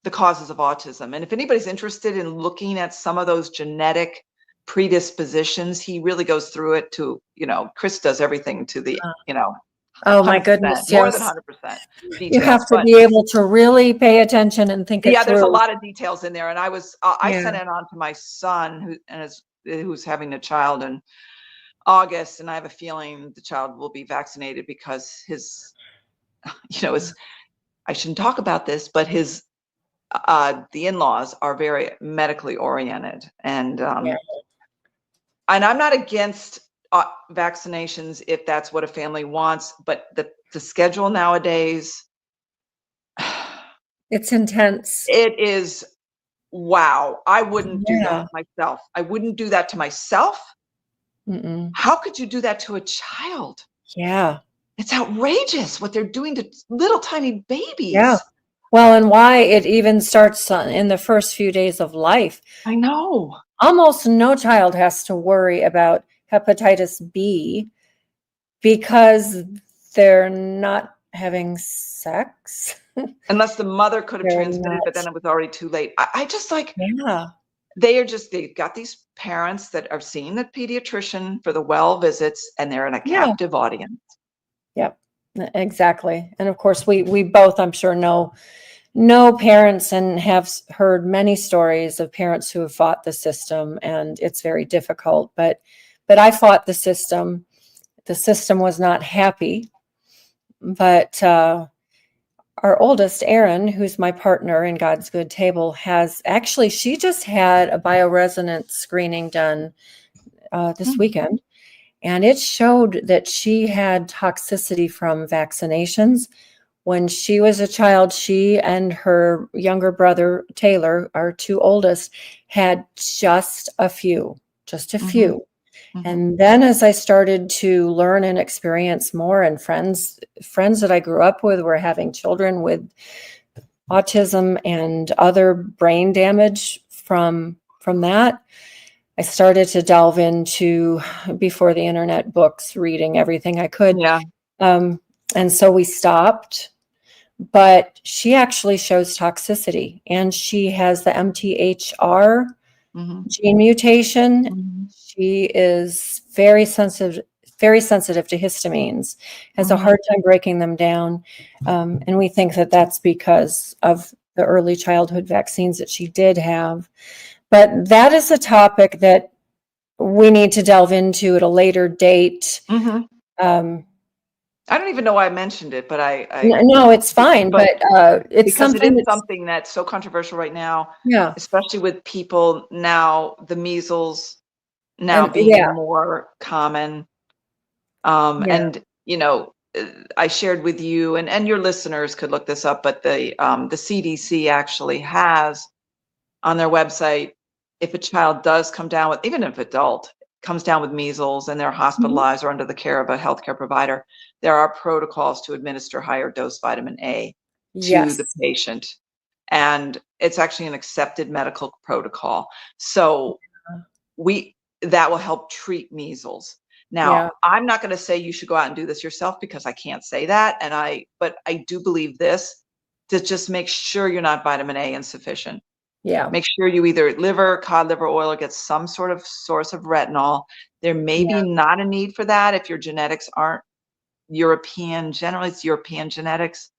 the causes of autism. And if anybody's interested in looking at some of those genetic predispositions, he really goes through it to, Chris does everything to the, oh my goodness, more yes. than 100% details. You have to be able to really pay attention and think it through. Yeah, there's a lot of details in there. And I sent it on to my son who's having a child in August, and I have a feeling the child will be vaccinated because his, I shouldn't talk about this, but his the in-laws are very medically oriented, and I'm not against vaccinations if that's what a family wants, but the schedule nowadays, it's intense. It is. Wow. I wouldn't do that myself. I wouldn't do that to myself. How could you do that to a child? Yeah. It's outrageous what they're doing to little tiny Yeah. babies. Well, and why it even starts in the first few days of life. I know. Almost no child has to worry about hepatitis B because they're not having sex. Unless the mother could have They're transmitted, but then not. it was already too late. I just like, Yeah. they've got these parents that are seeing the pediatrician for the well visits, and they're in a Yeah. captive audience. Yep. Exactly. And of course, we both, I'm sure, know parents and have heard many stories of parents who have fought the system, and it's very difficult. But I fought the system. The system was not happy. But our oldest, Erin, who's my partner in God's Good Table, she just had a bioresonance screening done this weekend. And it showed that she had toxicity from vaccinations. When she was a child, she and her younger brother, Taylor, our two oldest, had just a few. And then as I started to learn and experience more, and friends that I grew up with were having children with autism and other brain damage from that, I started to delve into, before the internet, books, reading everything I could. Yeah. And so we stopped, but she actually shows toxicity, and she has the MTHR gene mutation. She is very sensitive to histamines, has a hard time breaking them down. And we think that that's because of the early childhood vaccines that she did have. But that is a topic that we need to delve into at a later date. I don't even know why I mentioned it, but no, it's fine. But it's because something it is something that's so controversial right now. Yeah. Especially with people now, the measles now being more common. And I shared with you, and your listeners could look this up, but the CDC actually has on their website, if a child does come down with, even if adult comes down with measles and they're hospitalized or under the care of a healthcare provider, there are protocols to administer higher dose vitamin A to the patient. And it's actually an accepted medical protocol. So that will help treat measles. Now, I'm not going to say you should go out and do this yourself, because I can't say that. But I do believe this, to just make sure you're not vitamin A insufficient. Yeah. Make sure you either cod liver oil, or get some sort of source of retinol. There may be not a need for that if your genetics aren't European. Generally, it's European genetics.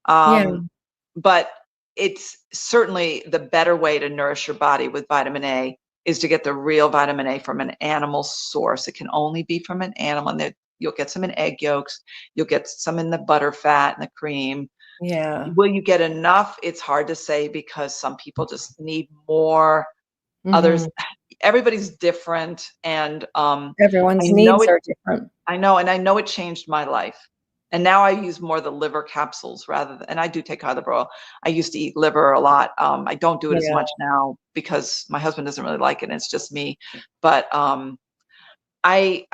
But it's certainly the better way to nourish your body with vitamin A is to get the real vitamin A from an animal source. It can only be from an animal, and you'll get some in egg yolks. You'll get some in the butter fat and the cream. Yeah. Will you get enough? It's hard to say, because some people just need more. Others, everybody's different, and everyone's needs are different. I know, and I know it changed my life. And now I use more the liver capsules and I do take cod liver oil. I used to eat liver a lot. I don't do it as much now because my husband doesn't really like it, and it's just me. But I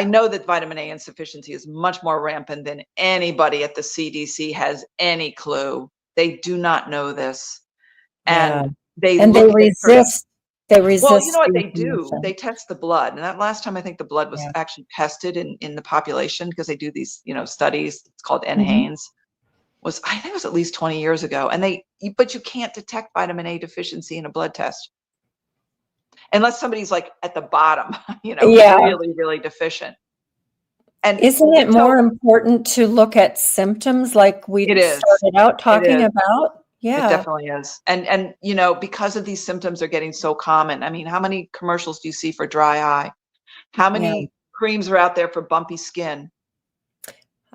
know that vitamin A insufficiency is much more rampant than anybody at the CDC has any clue. They do not know this. And they resist. Well, you know what they do? They test the blood. And that last time, I think the blood was actually tested in the population, because they do these, studies. It's called NHANES. I think it was at least 20 years ago. But you can't detect vitamin A deficiency in a blood test unless somebody's like at the bottom, really, really deficient. And isn't it more important to look at symptoms, like we started out talking about? Yeah, it definitely is. And because of these symptoms are getting so common. I mean, how many commercials do you see for dry eye? How many creams are out there for bumpy skin?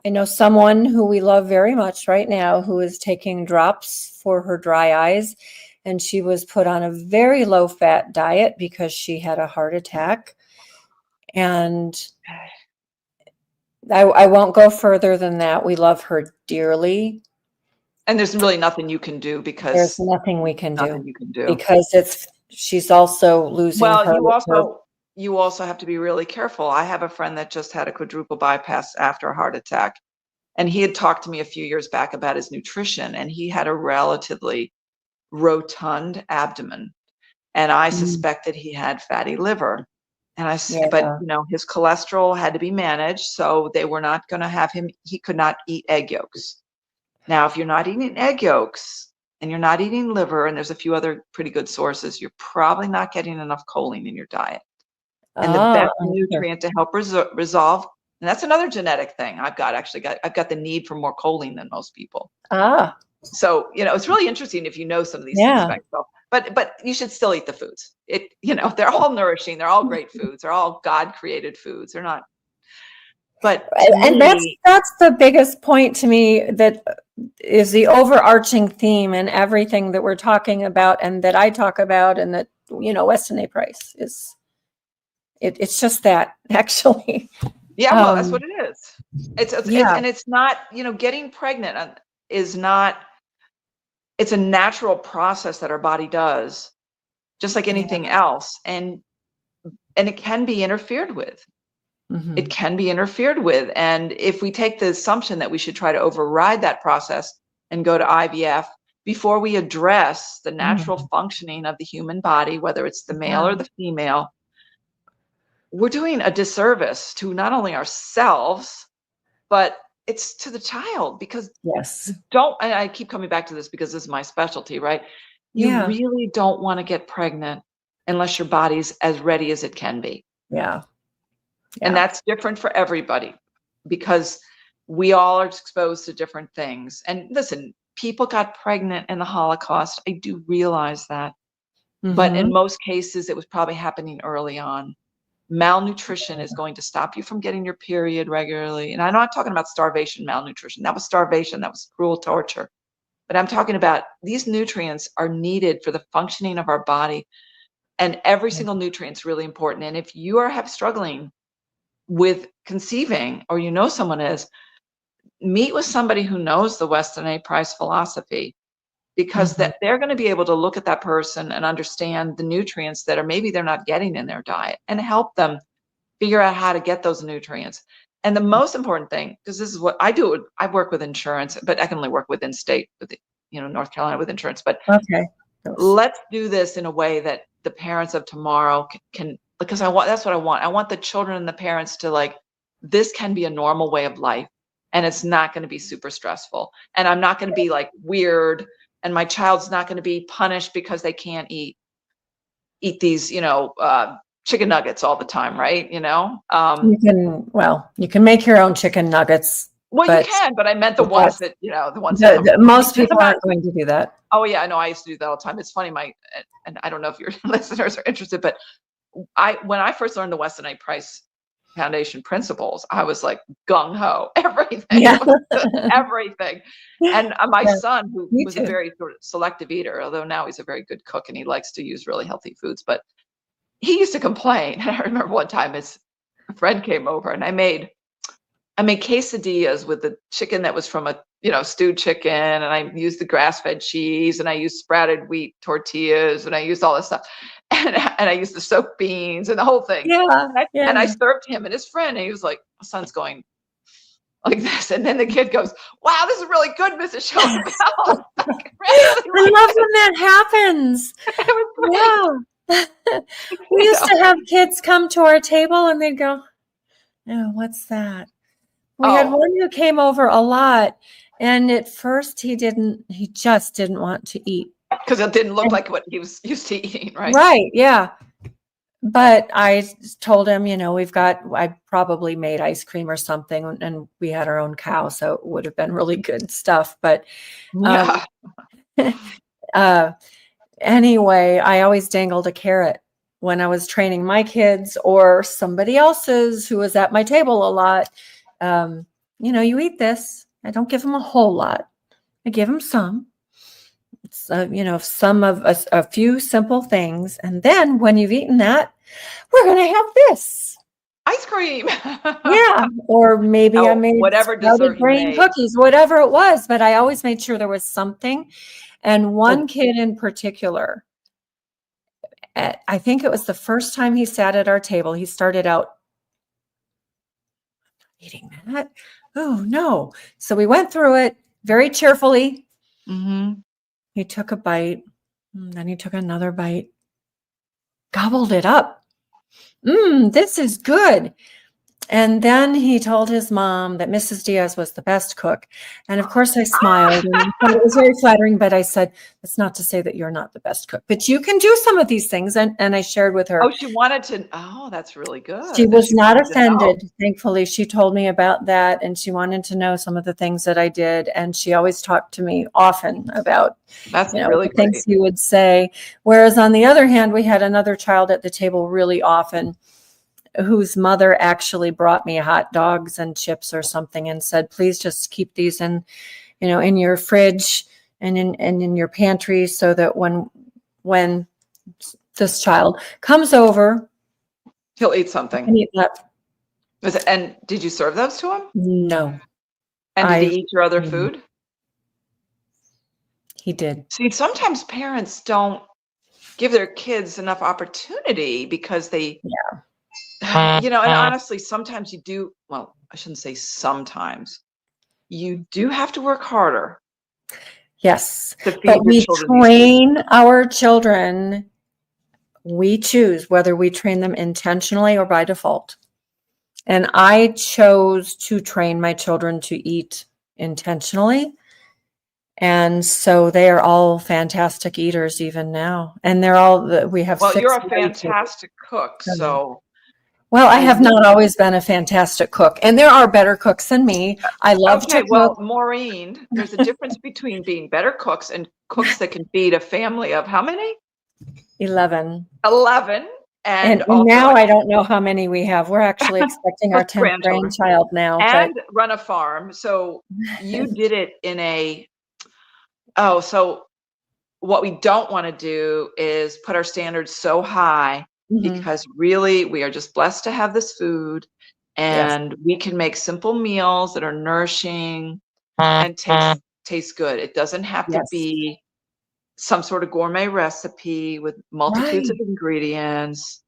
I know someone who we love very much right now who is taking drops for her dry eyes, and she was put on a very low fat diet because she had a heart attack. And I won't go further than that. We love her dearly. And there's really nothing you can do, because there's nothing we can do, because she's also losing her you also have to be really careful. I have a friend that just had a quadruple bypass after a heart attack. And he had talked to me a few years back about his nutrition, and he had a relatively rotund abdomen. And I suspected he had fatty liver. But Yeah. his cholesterol had to be managed. So they were not going to have him, he could not eat egg yolks. Now, if you're not eating egg yolks and you're not eating liver, and there's a few other pretty good sources, you're probably not getting enough choline in your diet. And the Oh, best nutrient to help resolve, and that's another genetic thing. I've got the need for more choline than most people. So, it's really interesting if you know some of these things about yourself. But you should still eat the foods. They're all nourishing. They're all great foods. They're all God created foods. They're not. But and that's the biggest point to me, that is the overarching theme in everything that we're talking about, and that I talk about, and that Weston A. Price is. It's just that, actually. Yeah, well, that's what it is. And it's not, getting pregnant is not. It's a natural process that our body does, just like anything else, and it can be interfered with. Mm-hmm. It can be interfered with, and if we take the assumption that we should try to override that process and go to IVF before we address the natural functioning of the human body, whether it's the male or the female, we're doing a disservice to not only ourselves, but it's to the child. Because and I keep coming back to this because this is my specialty, right? You really don't want to get pregnant unless your body's as ready as it can be. Yeah. And that's different for everybody, because we all are exposed to different things. And listen, people got pregnant in the Holocaust. I do realize that. But in most cases, it was probably happening early on. Malnutrition is going to stop you from getting your period regularly. And I'm not talking about starvation malnutrition. That was starvation. That was cruel torture. But I'm talking about these nutrients are needed for the functioning of our body. And every single nutrient is really important. And if you are struggling with conceiving, or someone is, meet with somebody who knows the Weston A. Price philosophy, because that they're going to be able to look at that person and understand the nutrients that maybe they're not getting in their diet, and help them figure out how to get those nutrients. And the most important thing, because this is what I do, I work with insurance, but I can only work within state, with North Carolina with insurance. But let's do this in a way that the parents of tomorrow can, because that's what I want. I want the children and the parents to this can be a normal way of life, and it's not going to be super stressful. And I'm not going to be weird, and my child's not going to be punished because they can't eat these, chicken nuggets all the time, right? You can make your own chicken nuggets. Well, you can, but I meant the ones that, the ones that most people aren't going to do that. Oh yeah, I know. I used to do that all the time. It's funny, and I don't know if your listeners are interested, but when I first learned the Weston A. Price Foundation principles, I was gung ho, everything, everything. And my son, who was a very sort of selective eater, although now he's a very good cook and he likes to use really healthy foods, but he used to complain. And I remember one time his friend came over, and I made quesadillas with the chicken that was from a stewed chicken, and I used the grass-fed cheese, and I used sprouted wheat tortillas, and I used all this stuff, and I used the soaked beans and the whole thing. And I served him and his friend, and he was like, my son's going like this, and then the kid goes, "Wow, this is really good, Mrs. Schoenfeld." I love when that happens. We used to have kids come to our table, and they'd go, "Oh, what's that?" We had one who came over a lot, and at first he just didn't want to eat. Because it didn't look like what he was used to eating, right? Right, yeah. But I told him, I probably made ice cream or something, and we had our own cow, so it would have been really good stuff. But anyway, I always dangled a carrot when I was training my kids or somebody else's who was at my table a lot. You eat this. I don't give them a whole lot. I give them some. It's, some of a few simple things. And then when you've eaten that, we're going to have this. Ice cream. Or maybe I made whatever dessert grain cookies, whatever it was. But I always made sure there was something. And one kid in particular, I think it was the first time he sat at our table. He started out eating that. Oh no. So we went through it very cheerfully. Mm-hmm. He took a bite, and then he took another bite, gobbled it up. This is good. And then he told his mom that Mrs. Diaz was the best cook. And of course I smiled and thought it was very flattering, but I said, that's not to say that you're not the best cook, but you can do some of these things. And I shared with her. Oh, she wanted to, oh, that's really good. She was not offended. Thankfully, she told me about that, and she wanted to know some of the things that I did. And she always talked to me often about really the things he would say. Whereas on the other hand, we had another child at the table really often whose mother actually brought me hot dogs and chips or something and said, please just keep these in your fridge and in your pantry, so that when this child comes over, he'll eat something. And eat that. And did you serve those to him? No. And did he eat your other food? He did. See, sometimes parents don't give their kids enough opportunity because they, and honestly, sometimes you do, well, I shouldn't say sometimes, you do have to work harder. Yes, but we train our children. We choose whether we train them intentionally or by default. And I chose to train my children to eat intentionally. And so they are all fantastic eaters even now. And they're all, we have 6. Well, you're a fantastic cook, so. Well, I have not always been a fantastic cook, and there are better cooks than me. I love to cook. Well, Maureen, there's a difference between being better cooks and cooks that can feed a family of how many? 11. 11. And now I don't know how many we have. We're actually expecting our 10th grandchild now. And run a farm. So you did it in so what we don't want to do is put our standards so high, because really we are just blessed to have this food, and we can make simple meals that are nourishing and taste good. It doesn't have to be some sort of gourmet recipe with multitudes of ingredients.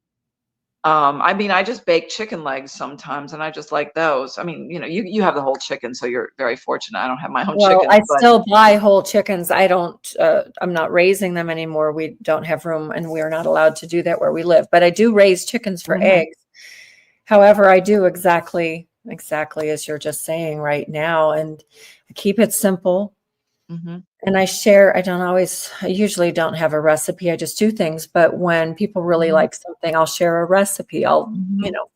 I just bake chicken legs sometimes, and I just like those. I mean, you have the whole chicken, so you're very fortunate. I don't have my own chicken. I still buy whole chickens. I'm not raising them anymore. We don't have room, and we're not allowed to do that where we live. But I do raise chickens for eggs. However, I do exactly as you're just saying right now, and I keep it simple. And I share, I usually don't have a recipe. I just do things. But when people really like something, I'll share a recipe. I'll,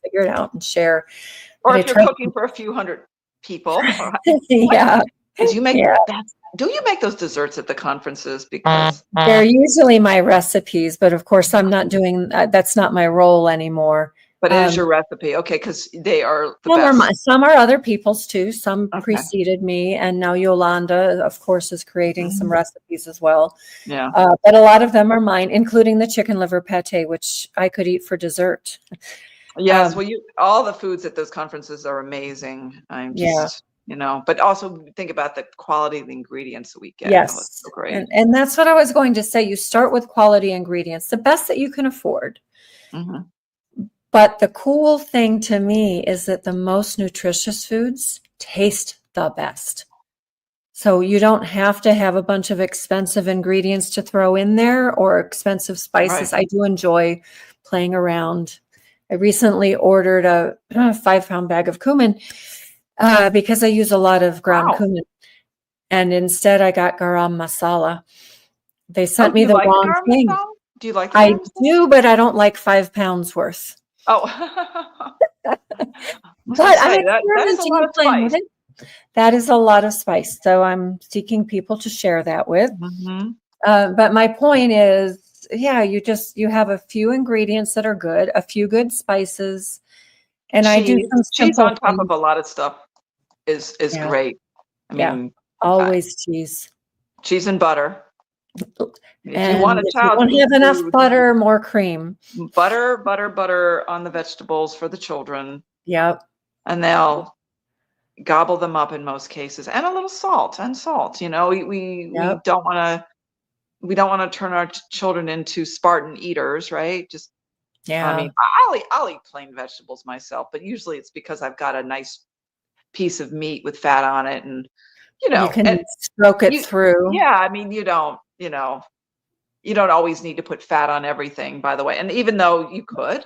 figure it out and share. Or if you're cooking for a few hundred people. Because you make that. Do you make those desserts at the conferences? Because they're usually my recipes, but of course I'm not doing, that's not my role anymore. But it is your recipe. Okay, because they are the best. Some are other people's too. Some preceded me, and now Yolanda, of course, is creating some recipes as well. Yeah. But a lot of them are mine, including the chicken liver pate, which I could eat for dessert. Yes, all the foods at those conferences are amazing. I'm just, but also think about the quality of the ingredients that we get. Yes, it's so great. And that's what I was going to say. You start with quality ingredients, the best that you can afford. But the cool thing to me is that the most nutritious foods taste the best. So you don't have to have a bunch of expensive ingredients to throw in there or expensive spices. I do enjoy playing around. I recently ordered a 5-pound bag of cumin because I use a lot of ground cumin. And instead I got garam masala. They sent me the wrong thing. Do you like I do, but I don't like 5 pounds worth. Oh, but I'm experimenting with playing with it. That is a lot of spice. So I'm seeking people to share that with. But my point is, you have a few ingredients that are good, a few good spices, and I do some cheese on top of a lot of stuff is great. I mean, always cheese and butter. If you want a child, if you don't have enough butter, more cream. Butter on the vegetables for the children. Yep. And they'll gobble them up in most cases, and a little salt. We don't want to we don't want to turn our children into Spartan eaters, right? Just, I mean, I'll eat plain vegetables myself, but usually it's because I've got a nice piece of meat with fat on it, and you can and stroke it through. yeah, I mean, you don't always need to put fat on everything, by the way. And even though you could,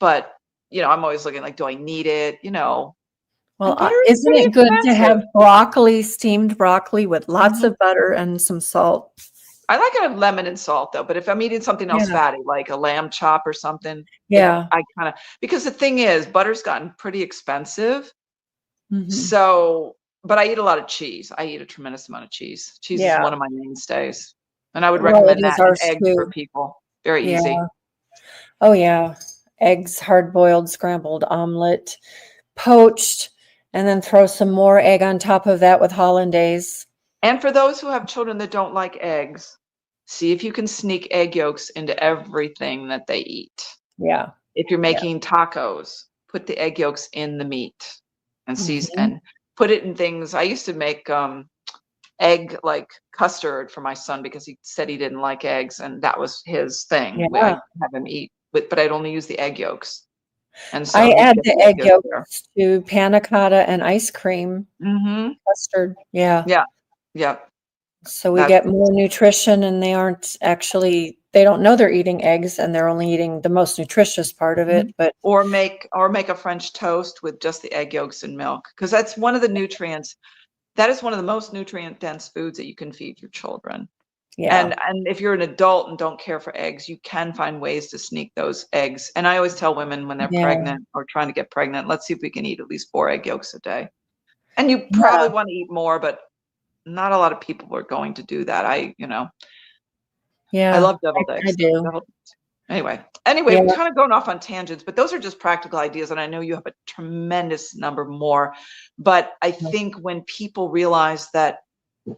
but I'm always looking like, do I need it? And Well, butter is isn't pretty it good to have expensive. broccoli, steamed broccoli with lots Mhm. of butter and some salt? I like it with lemon and salt though, but if I'm eating something else Yeah. fatty, like a lamb chop or something, Yeah. I kind of, because the thing is, butter's gotten pretty expensive. Mhm. So, but I eat a lot of cheese. I eat a tremendous amount of cheese. Cheese is Yeah. one of my mainstays. And I would Well, it recommend is that, and ours eggs for too. people. Very Yeah. easy. Oh, yeah. Eggs, hard-boiled, scrambled omelet, poached, and then throw some more egg on top of that with hollandaise. And for those who have children that don't like eggs, see if you can sneak egg yolks into everything that they eat. Yeah. If you're Yeah. making tacos, put the egg yolks in the meat and Mhm. and put it in things. I used to make egg like custard for my son because he said he didn't like eggs, and that was his thing. Yeah. I have him eat with, but I'd only use the egg yolks, and so I he'd add get the the egg egg yolks there. yolks to panna cotta and ice cream Mhm. custard. Yeah. Yeah. Yep. So we That's get more nutrition, and they don't know they're eating eggs, and they're only eating the most nutritious part of Mhm. it. But Or make a French toast with just the egg yolks and milk, because that's one of the nutrients. That is one of the most nutrient dense foods that you can feed your children. yeah, And if you're an adult and don't care for eggs, you can find ways to sneak those eggs. And I always tell women when they're yeah, pregnant or trying to get pregnant, let's see if we can eat at least 4 egg yolks a day. And you yeah, probably want to eat more, but not a lot of people are going to do that. I yeah. love deviled I eggs. do. Anyway, we're Yeah. kind of going off on tangents, but those are just practical ideas, and I know you have a tremendous number more. But I think when people realize that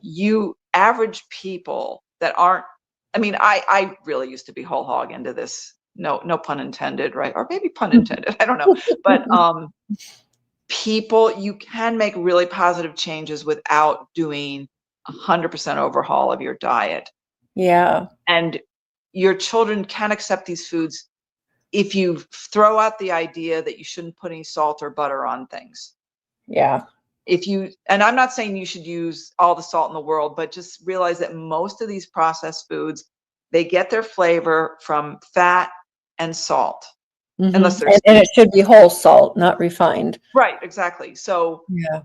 you average people that aren't, I mean, I really used to be whole hog into this. No pun intended, right? Or maybe pun intended. I don't know. But people, you can make really positive changes without doing 100% overhaul of your diet. Yeah, And your children can accept these foods if you throw out the idea that you shouldn't put any salt or butter on things. yeah, And I'm not saying you should use all the salt in the world, but just realize that most of these processed foods, they get their flavor from fat and salt, unless they're and it sweet. should be whole salt, not refined. Right, exactly. Yeah,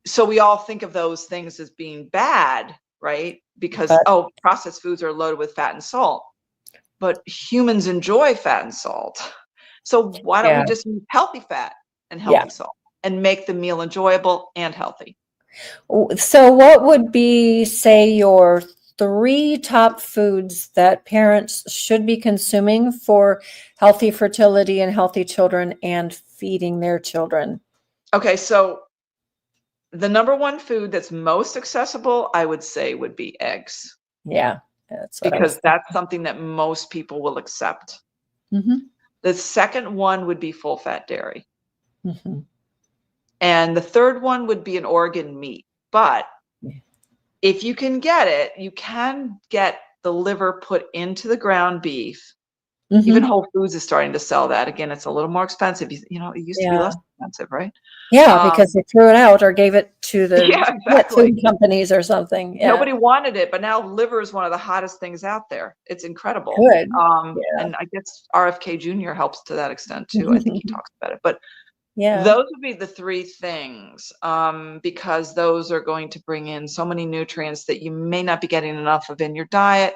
So we all think of those things as being bad, right? Because, but oh, processed foods are loaded with fat and salt, but humans enjoy fat and salt. So why don't we yeah, just use healthy fat and yeah. healthy salt and make the meal enjoyable and healthy? So what would be, say, your 3 top foods that parents should be consuming for healthy fertility and healthy children and feeding their children? Okay, so the number one food that's most accessible, I would say, would be eggs, Yeah, that's what I was because that's thinking. something that most people will accept. Mhm, The second one would be full fat dairy. mhm. And the third one would be an organ meat. But Yeah. if you can get it, you can get the liver put into the ground beef. Even Mhm. Whole Foods is starting to sell that. Again, it's a little more expensive. It used to be less Yeah. expensive, right? Yeah, because Um, they threw it out or gave it to the yeah, pet exactly. food companies or something. Yeah. Nobody wanted it, but now liver is one of the hottest things out there. It's incredible. Good. Yeah. And I guess RFK Jr. helps to that extent too. I think he talks about it. But Yeah. those would be the 3 things, because those are going to bring in so many nutrients that you may not be getting enough of in your diet.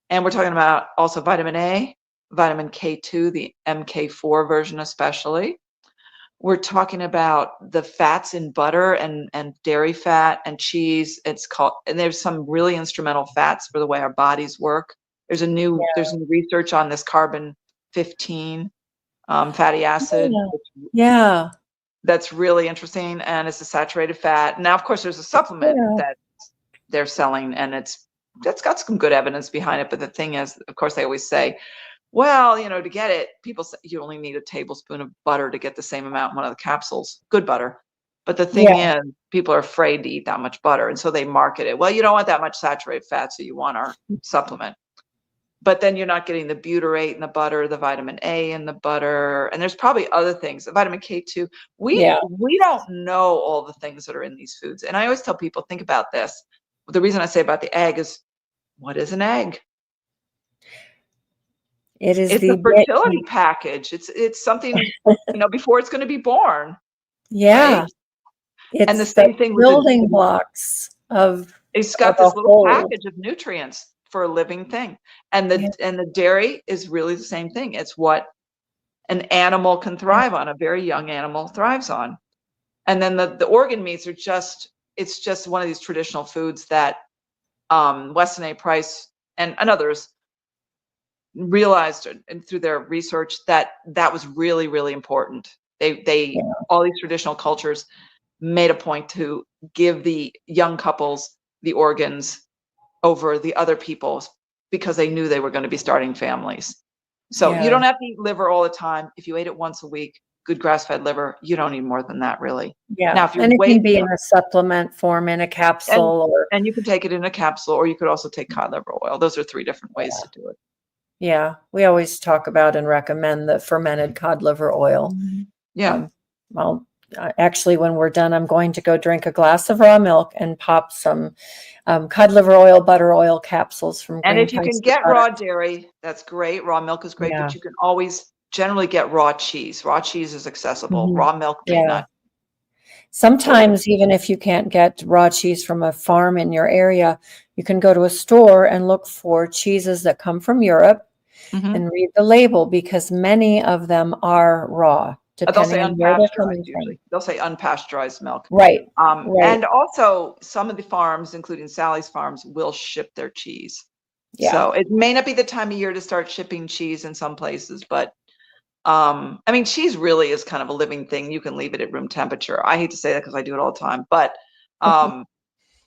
And we're talking about also vitamin A, vitamin K2, the MK4 version especially. We're talking about the fats in butter and dairy fat and cheese. And there's some really instrumental fats for the way our bodies work. There's new research on this carbon 15 fatty acid, Yeah. Yeah. that's really interesting, and it's a saturated fat. Now, of course, there's a supplement Yeah. that they're selling, and that's got some good evidence behind it. But the thing is, of course, they always say, well, to get it, people say you only need a tablespoon of butter to get the same amount in one of the capsules. Good butter. But the thing is, people are afraid to eat that much butter. And so they market it. Well, you don't want that much saturated fat, so you want our supplement. But then you're not getting the butyrate in the butter, the vitamin A in the butter, and there's probably other things, the vitamin K2. We don't know all the things that are in these foods. And I always tell people, think about this. The reason I say about the egg is, what is an egg? It's a fertility package. It's something, before it's going to be born. Yeah. Right? It's and the same thing with building blocks of it's got this little package of nutrients for a living thing. And the dairy is really the same thing. It's what an animal can thrive on, a very young animal thrives on. And then the organ meats are it's just one of these traditional foods that Weston A. Price and others realized, and through their research, that was really, really important. They all these traditional cultures made a point to give the young couples the organs over the other people's, because they knew they were going to be starting families. So you don't have to eat liver all the time. If you ate it once a week, good grass-fed liver, you don't need more than that, really. Yeah. Now, if you're and it can be in a supplement form, in a capsule, and you can take it in a capsule, or you could also take cod liver oil. Those are 3 different ways to do it. Yeah, we always talk about and recommend the fermented cod liver oil. Yeah. Well, actually, when we're done, I'm going to go drink a glass of raw milk and pop some cod liver oil, butter oil capsules from Green. And if you can get raw dairy, that's great. Raw milk is great, but you can always generally get raw cheese. Raw cheese is accessible. Raw milk may not. Sometimes, even if you can't get raw cheese from a farm in your area, you can go to a store and look for cheeses that come from Europe and read the label, because many of them are raw. They'll say unpasteurized usually. They'll say unpasteurized milk. Right. And also some of the farms, including Sally's Farms, will ship their cheese. Yeah. So it may not be the time of year to start shipping cheese in some places, but I mean, cheese really is kind of a living thing. You can leave it at room temperature. I hate to say that because I do it all the time, but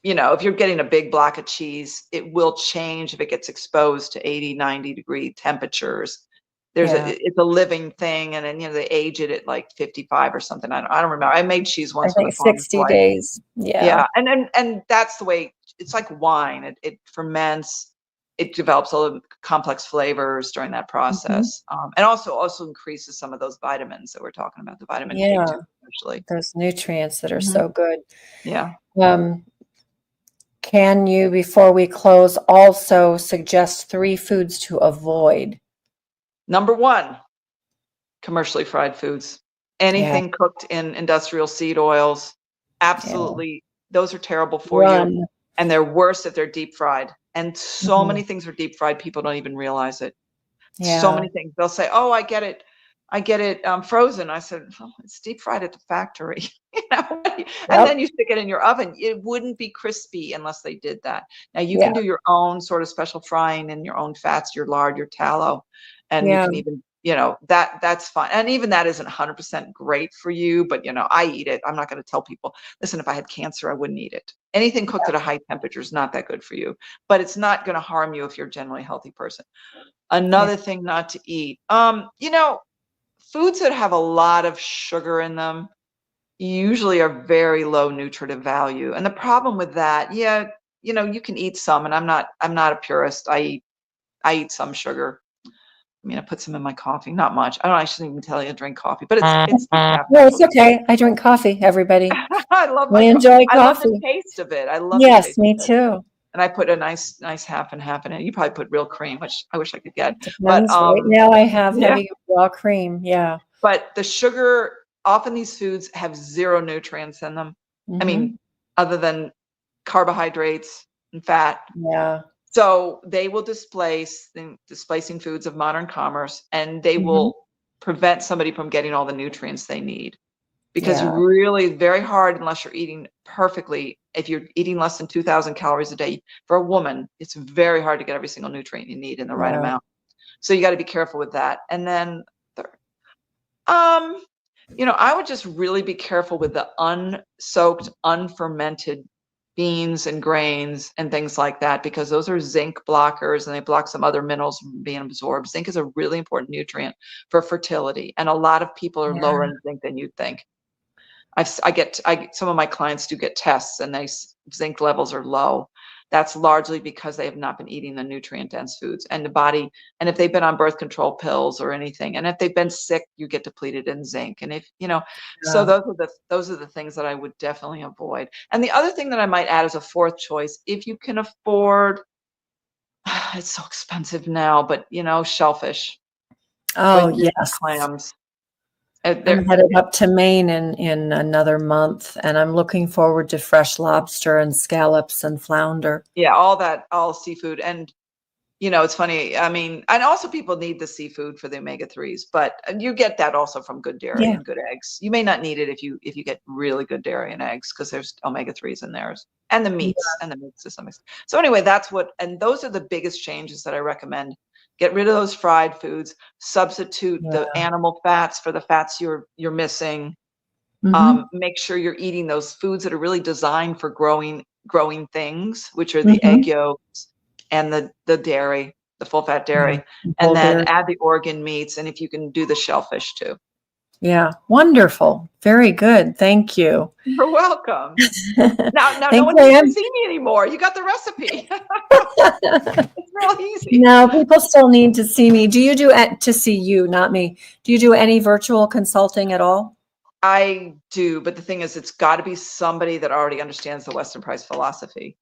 if you're getting a big block of cheese, it will change if it gets exposed to 80, 90-degree temperatures. It's a living thing, and then they age it at like 55 or something. I don't remember. I made cheese once. I think 60 days. Yeah, and that's the way. It's like wine. It ferments. It develops all the complex flavors during that process, and also increases some of those vitamins that we're talking about. The vitamin K2, especially those nutrients that are so good. Yeah. Can you, before we close, also suggest 3 foods to avoid? Number 1, commercially fried foods. Anything cooked in industrial seed oils, absolutely, those are terrible for you. And they're worse if they're deep fried. And so many things are deep fried, people don't even realize it. So many things. They'll say, "Oh, I get it frozen." I said, "Well, it's deep fried at the factory." And then you stick it in your oven. It wouldn't be crispy unless they did that. Now you can do your own sort of special frying in your own fats, your lard, your tallow. And you can even, that's fine. And even that isn't 100% great for you, but I eat it. I'm not going to tell people, listen, if I had cancer, I wouldn't eat it. Anything cooked at a high temperature is not that good for you, but it's not going to harm you if you're a generally healthy person. Another thing not to eat, foods that have a lot of sugar in them usually are very low nutritive value. And the problem with that, you can eat some, and I'm not a purist. I eat some sugar. I mean, I put some in my coffee, not much. I shouldn't even tell you I drink coffee, but it's no, it's okay. I drink coffee, everybody. I love my enjoy coffee. I love the taste of it. I love Yes, me too. And I put a nice half and half in it. You probably put real cream, which I wish I could get. But right now I have heavy raw cream. Yeah. But the sugar, often these foods have 0 nutrients in them. I mean, other than carbohydrates and fat. Yeah. So they will displacing foods of modern commerce, and they will prevent somebody from getting all the nutrients they need. Because really very hard, unless you're eating perfectly. If you're eating less than 2,000 calories a day, for a woman, it's very hard to get every single nutrient you need in the right amount. So you got to be careful with that. And then I would just really be careful with the unsoaked, unfermented beans and grains and things like that, because those are zinc blockers and they block some other minerals from being absorbed. Zinc is a really important nutrient for fertility, and a lot of people are lower in zinc than you'd think. Some of my clients do get tests and zinc levels are low. That's largely because they have not been eating the nutrient dense foods, and the body, and if they've been on birth control pills or anything, and if they've been sick, you get depleted in zinc. And if, so Yeah. those are the things that I would definitely avoid. And the other thing that I might add as a fourth choice, if you can afford, it's so expensive now, but shellfish, Oh, oysters and yes. clams. I'm headed up to Maine in another month, and I'm looking forward to fresh lobster and scallops and flounder. Yeah, all seafood. And it's funny. I mean, and also people need the seafood for the omega-3s, but you get that also from good dairy Yeah. and good eggs. You may not need it if you get really good dairy and eggs, because there's omega-3s in theirs, and the meats to some extent. So anyway, and those are the biggest changes that I recommend. Get rid of those fried foods, substitute the animal fats for the fats you're missing. Make sure you're eating those foods that are really designed for growing things, which are the egg yolks and the dairy, the full fat dairy, and then add the organ meats, and if you can do the shellfish too. Yeah, wonderful. Very good. Thank you. You're welcome. Now no Thanks, one needs to see me anymore. You got the recipe. It's real easy. No, people still need to see me. Do you to see you, not me? Do you do any virtual consulting at all? I do, but the thing is, it's got to be somebody that already understands the Weston Price philosophy,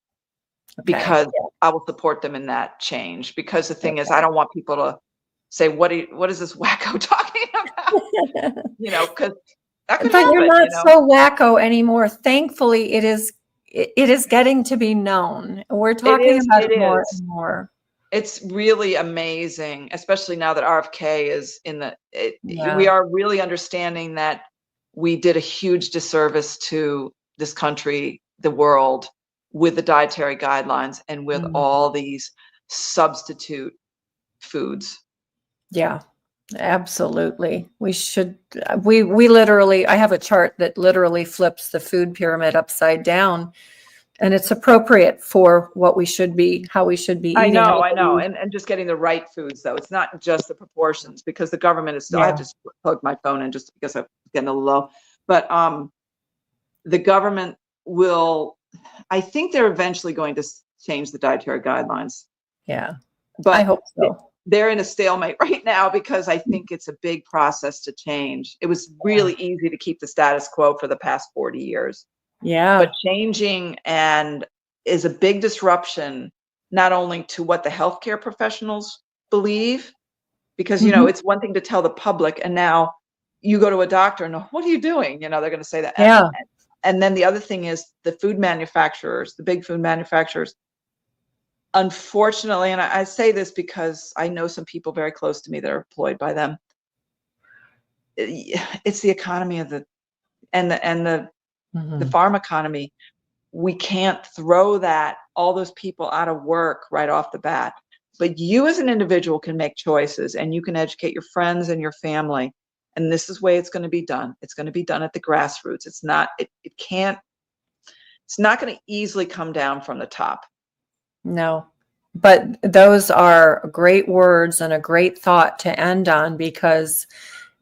because I will support them in that change. Because the thing is, I don't want people to say, what is this wacko talking about? Because that could happen. But you're not so wacko anymore. Thankfully, it is getting to be known. We're talking about it more and more. It's really amazing, especially now that RFK is we are really understanding that we did a huge disservice to this country, the world, with the dietary guidelines and with all these substitute foods. Yeah, absolutely. We literally, I have a chart that literally flips the food pyramid upside down, and it's appropriate for what we should be, how we should be eating. I know. And just getting the right foods, though. It's not just the proportions, because the government is still, I have to plug my phone in just because I'm getting a little low. But the government I think they're eventually going to change the dietary guidelines. Yeah, but I hope so. They're in a stalemate right now, because I think it's a big process to change. It was really easy to keep the status quo for the past 40 years. Yeah. But changing is a big disruption, not only to what the healthcare professionals believe, because, it's one thing to tell the public, and now you go to a doctor and, what are you doing? They're going to say that. Yeah. And then the other thing is the food manufacturers, the big food manufacturers, unfortunately, and I say this because I know some people very close to me that are employed by them. It's the economy of the farm economy. We can't throw all those people out of work right off the bat. But you as an individual can make choices, and you can educate your friends and your family. And this is the way it's going to be done. It's going to be done at the grassroots. It's not going to easily come down from the top. No, but those are great words and a great thought to end on, because,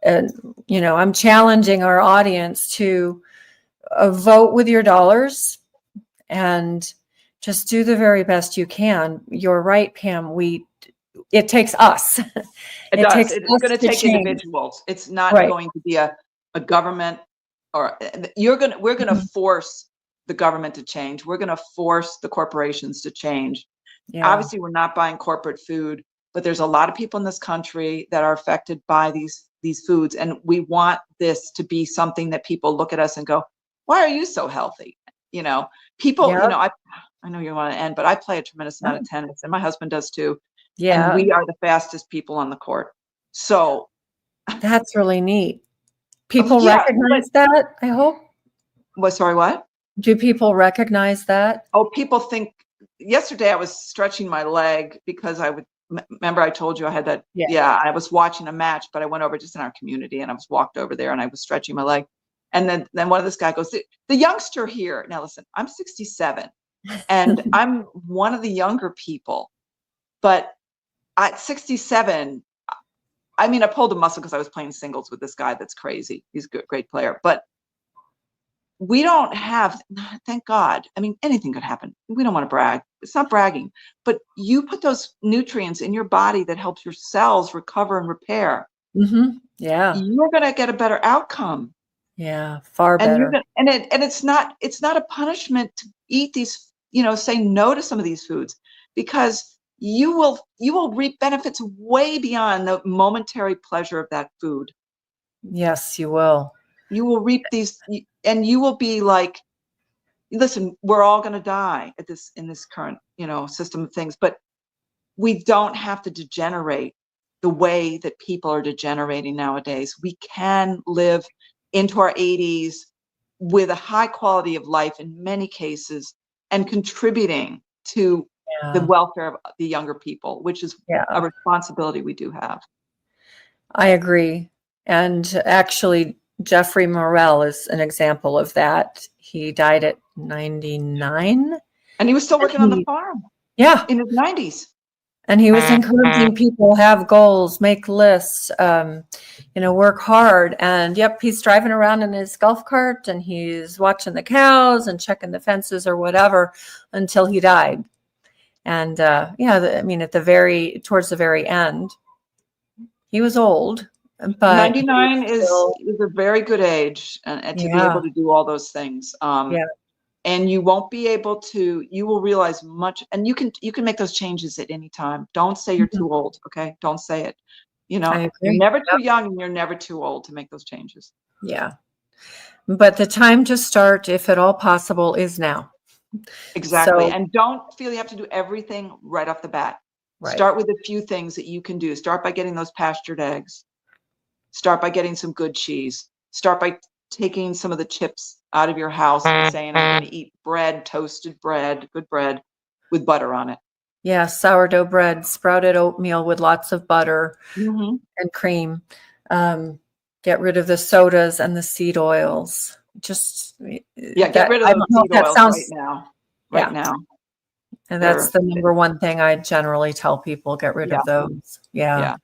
I'm challenging our audience to vote with your dollars and just do the very best you can. You're right, Pam. It takes us. It does. It's going to take individuals. It's not going to be a government, or we're going to force the government to change. We're going to force the corporations to change. Yeah. Obviously, we're not buying corporate food, but there's a lot of people in this country that are affected by these foods, and we want this to be something that people look at us and go, "Why are you so healthy?" People. I know you want to end, but I play a tremendous amount of tennis, and my husband does too. Yeah, and we are the fastest people on the court. So that's really neat. People recognize that, I hope. Sorry, what? Do people recognize that? Oh, people think. Yesterday I was stretching my leg because remember I told you I had that. Yeah, I was watching a match, but I went over just in our community, and I was walked over there, and I was stretching my leg. And then one of this guy goes, the youngster here. Now listen, I'm 67, and I'm one of the younger people, but at 67, I mean, I pulled a muscle because I was playing singles with this guy that's crazy. He's a great player, but we don't have, thank God. I mean, anything could happen. We don't want to brag. It's not bragging, but you put those nutrients in your body that helps your cells recover and repair. Yeah. You're going to get a better outcome. Yeah. Far And better. it's not a punishment to eat these, say no to some of these foods, because you will reap benefits way beyond the momentary pleasure of that food. Yes, you will. You will reap these, and you will be like, listen, we're all going to die in this current, system of things, but we don't have to degenerate the way that people are degenerating nowadays. We can live into our 80s with a high quality of life in many cases, and contributing to the welfare of the younger people, which is a responsibility we do have. I agree. And actually, Jeffrey Morel is an example of that. He died at 99. And he was still working on the farm. Yeah. In his 90s. And he was encouraging people, have goals, make lists, work hard. And he's driving around in his golf cart and he's watching the cows and checking the fences or whatever until he died. And towards the very end, he was old, but 99 is a very good age, and to be able to do all those things. And you won't be able to, you will realize much, and you can make those changes at any time. Don't say you're too old. Okay. Don't say it. You're never too young and you're never too old to make those changes. Yeah. But the time to start, if at all possible, is now. Exactly. So, and don't feel you have to do everything right off the bat. Right. Start with a few things that you can do. Start by getting those pastured eggs. Start by getting some good cheese. Start by taking some of the chips out of your house and saying, I'm going to eat bread, toasted bread, good bread with butter on it. Yeah, sourdough bread, sprouted oatmeal with lots of butter and cream. Get rid of the sodas and the seed oils. Get rid of those seed oils right now. And that's the number one thing I generally tell people, get rid of those. Yeah.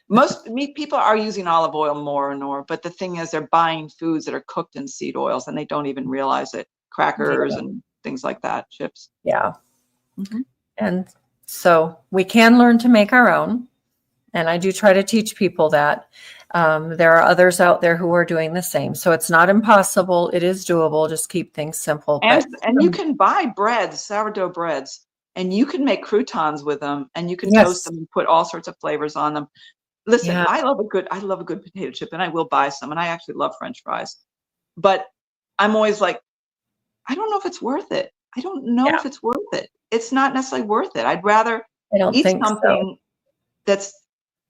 Most people are using olive oil more and more, but the thing is they're buying foods that are cooked in seed oils and they don't even realize it. Crackers and things like that, chips. Yeah. And so we can learn to make our own. And I do try to teach people that. There are others out there who are doing the same. So it's not impossible. It is doable. Just keep things simple. And you can buy breads, sourdough breads, and you can make croutons with them, and you can toast them and put all sorts of flavors on them. Listen, I love a good potato chip, and I will buy some, and I actually love French fries. But I'm always like, I don't know if it's worth it. I don't know if it's worth it. It's not necessarily worth it. I'd rather eat something that's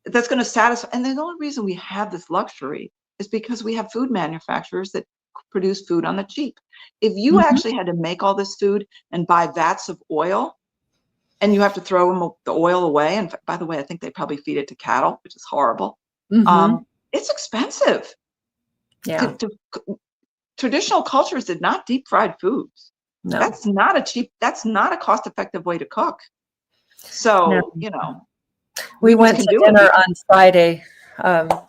going to satisfy. And the only reason we have this luxury is because we have food manufacturers that produce food on the cheap. If you actually had to make all this food and buy vats of oil, and you have to throw the oil away. And by the way, I think they probably feed it to cattle, which is horrible. It's expensive. Yeah. Traditional cultures did not deep fried foods. No. That's not a cost-effective way to cook. So, we went to dinner on Friday.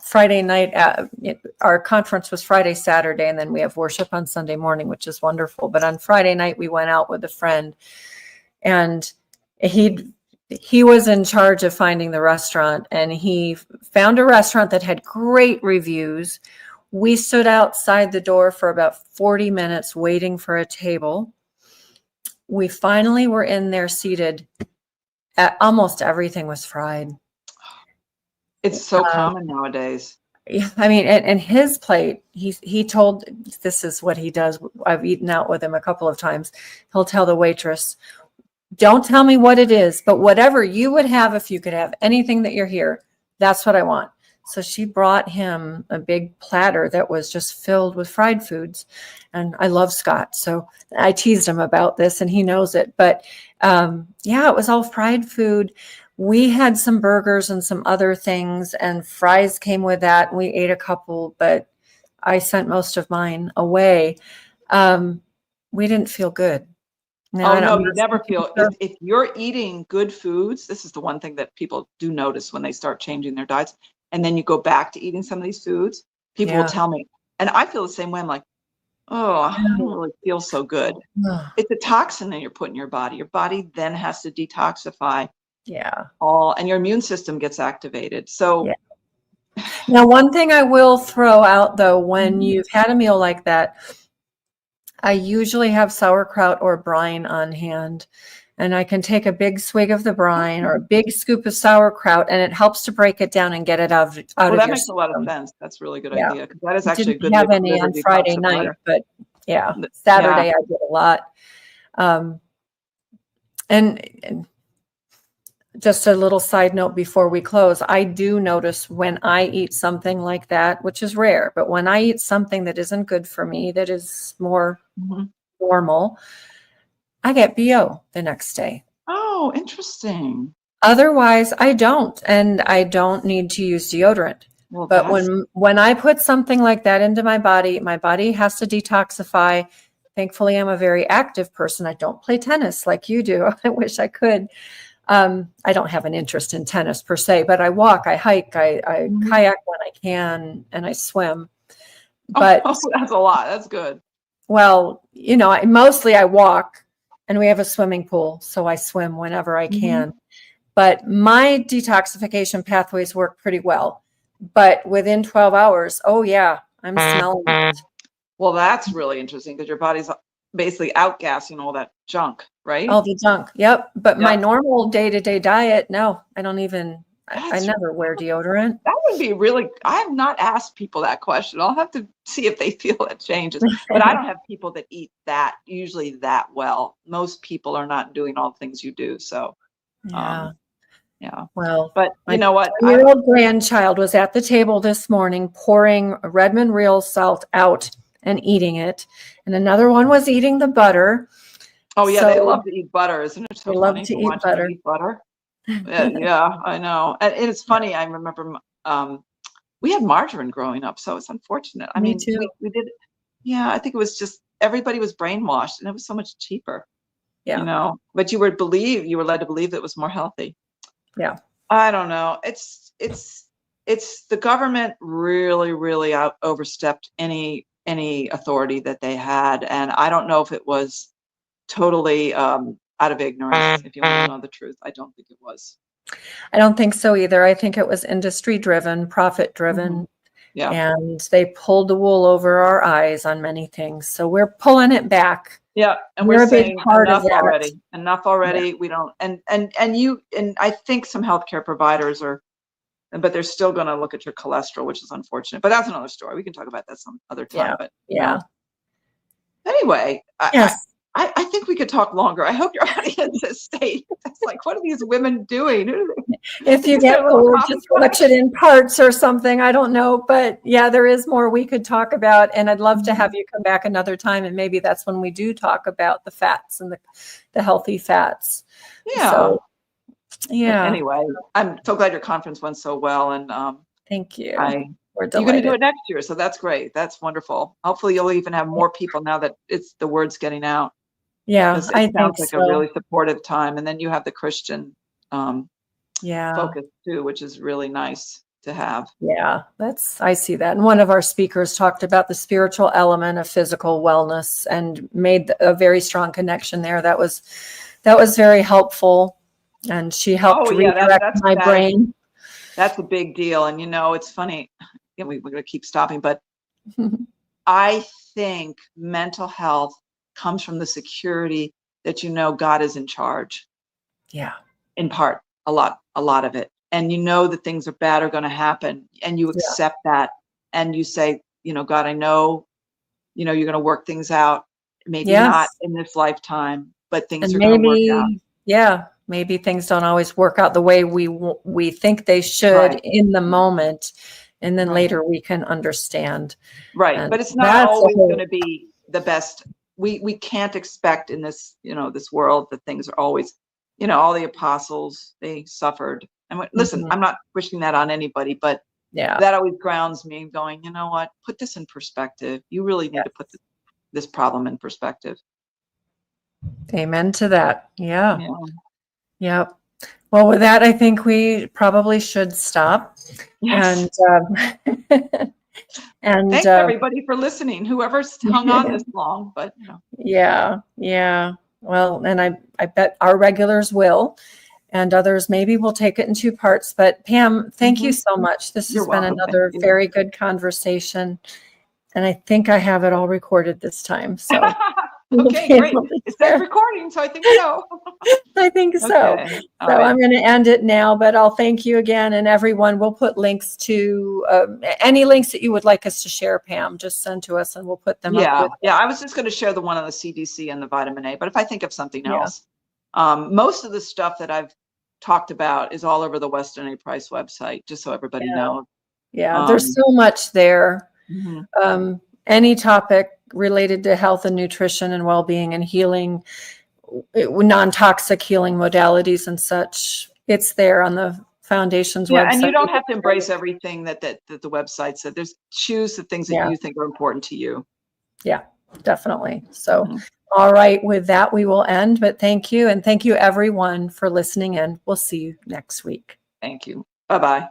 Friday night, our conference was Friday, Saturday, and then we have worship on Sunday morning, which is wonderful. But on Friday night, we went out with a friend, and he was in charge of finding the restaurant, and he found a restaurant that had great reviews. We stood outside the door for about 40 minutes waiting for a table. We finally were in there seated. Almost everything was fried. It's so common nowadays. I mean, and his plate, he told, this is what he does. I've eaten out with him a couple of times. He'll tell the waitress, don't tell me what it is, but whatever you would have, if you could have anything that you're here, that's what I want. So she brought him a big platter that was just filled with fried foods. And I love Scott. So I teased him about this and he knows it. But it was all fried food. We had some burgers and some other things, and fries came with that. We ate a couple, but I sent most of mine away. We didn't feel good. No, you never feel. If you're eating good foods, this is the one thing that people do notice when they start changing their diets. And then you go back to eating some of these foods, people will tell me, and I feel the same way. I'm like, Oh, I don't really feel so good. Ugh. It's a toxin that you're putting in your body. Your body then has to detoxify Yeah. and your immune system gets activated. So Yeah. Now, one thing I will throw out though, when Mhm. you've had a meal like that, I usually have sauerkraut or brine on hand, and I can take a big swig of the brine or a big scoop of sauerkraut, and it helps to break it down and get it out Well, of that your makes a lot of system. sense. That's a really good Yeah. idea because that is actually a Didn't good have any liver on Friday detoxifier. night, but yeah, Yeah. Saturday I did a lot. Um, and just a little side note before we close, I do notice when I eat something like that, which is rare, but when I eat something that isn't good for me, that is more Mhm. normal, I get BO the next day. Oh, interesting. Otherwise, I don't, and I don't need to use deodorant. Well, But that's when I put something like that into my body has to detoxify. Thankfully, I'm a very active person. I don't play tennis like you do. I wish I could. I don't have an interest in tennis per se, but I walk, I hike, I Mhm. kayak when I can, and I swim. Oh, But that's a lot. That's good. well, mostly I walk, and we have a swimming pool, so I swim whenever I Mhm. can. But my detoxification pathways work pretty well. But within 12 hours, oh yeah, I'm smelling it. Well, that's really interesting because your body's basically outgassing all that junk, right? All the junk. Yep. But my Yep. normal day-to-day diet, no, I don't even, I That's never wear deodorant. That would be really I have not asked people that question. I'll have to see if they feel that changes. But I don't have people that eat that usually that well. Most people are not doing all the things you do. So, Yeah. um, yeah. Well, But you my know what? 10-year-old grandchild was at the table this morning pouring Redmond real salt out and eating it. And another one was eating the butter. Oh yeah, they So love to eat butter. Isn't it so they love funny to to eat watch them butter. eat butter? Yeah, I know. And it's funny. I remember we had margarine growing up, so it's unfortunate. I Me mean, too. we did. Yeah, I think it was just everybody was brainwashed, and it was so much cheaper. Yeah. But you were led to believe it was more healthy. Yeah. I don't know. It's the government really, really overstepped any authority that they had, and I don't know if it was totally out of ignorance. If you want to know the truth, I don't think it was. I don't think so either. I think it was industry driven, profit Hmm. driven, Yeah, and they pulled the wool over our eyes on many things. So we're pulling it back. yeah, and we're We're a big saying part of enough that. already. Enough Yeah. already. We don't. And I think some healthcare providers are, but they're still going to look at your cholesterol, which is unfortunate. But that's another story. We can talk about that some other Yeah. time. But Yeah. anyway, Yes. I think we could talk longer. I hope your audience has stayed. It's like, what are these women doing? If Is you this their get little bored, coffee just watch crush? it in parts or something. I don't know. But yeah, there is more we could talk about. And I'd love to have you come back another time. And maybe that's when we do talk about the fats and the healthy fats. Yeah. So yeah, Anyway, I'm so glad your conference went so well, and thank you. I We're you're going to do delighted. it next year, so that's great. That's wonderful. Hopefully, you'll even have more people now that it's the word's getting out, Yeah, because it I sounds think like a so. really supportive time. And then you have the Christian um, Yeah. focus too, which is really nice to have. Yeah, I see that. And one of our speakers talked about the spiritual element of physical wellness and made a very strong connection there. That was very helpful. And she helped Oh yeah, redirect my brain. that's a big deal. And it's funny. We're going to keep stopping, but I think mental health comes from the security that God is in charge, Yeah. in part, a lot of it. And that things are bad are going to happen, and you Yeah. accept that, and you say, God, I know, you're going to work things out, maybe not Yes. in this lifetime, but things And are going to work out. maybe things don't always work out the way we think they should Right. in the moment. And then Right. later we can understand. Right. And But it's not that's a always going whole, to be the best. We can't expect in this, this world that things are always, all the apostles, they suffered. And listen, Mhm. I'm not pushing that on anybody, but Yeah. that always grounds me going, you know what, put this in perspective. You really need to put this problem in perspective. Amen to that. Yeah. Yeah. Yep. Well, with that, I think we probably should stop. Yes. And And thanks everybody for listening, whoever's hung on this long, but yeah. Well, and I bet our regulars will, and others maybe will take it in 2 parts. But Pam, thank you so much. This has been another very good conversation. And I think I have it all recorded this time. So okay, great. It says recording, so I think so. I think so. Okay. So right. I'm going to end it now, but I'll thank you again. And everyone, we'll put links to any links that you would like us to share, Pam, just send to us and we'll put them up. Yeah, I was just going to share the one on the CDC and the vitamin A, but if I think of something else, most of the stuff that I've talked about is all over the Weston A. Price website, just so everybody knows. Yeah, there's so much there. Any topic related to health and nutrition and well-being and healing, non-toxic healing modalities and such, it's there on the foundation's website. And you don't have to embrace everything that the website said. There's choose the things that you think are important to you. Yeah, definitely. So, all right, with that, we will end, but thank you. And thank you everyone for listening in. We'll see you next week. Thank you. Bye-bye.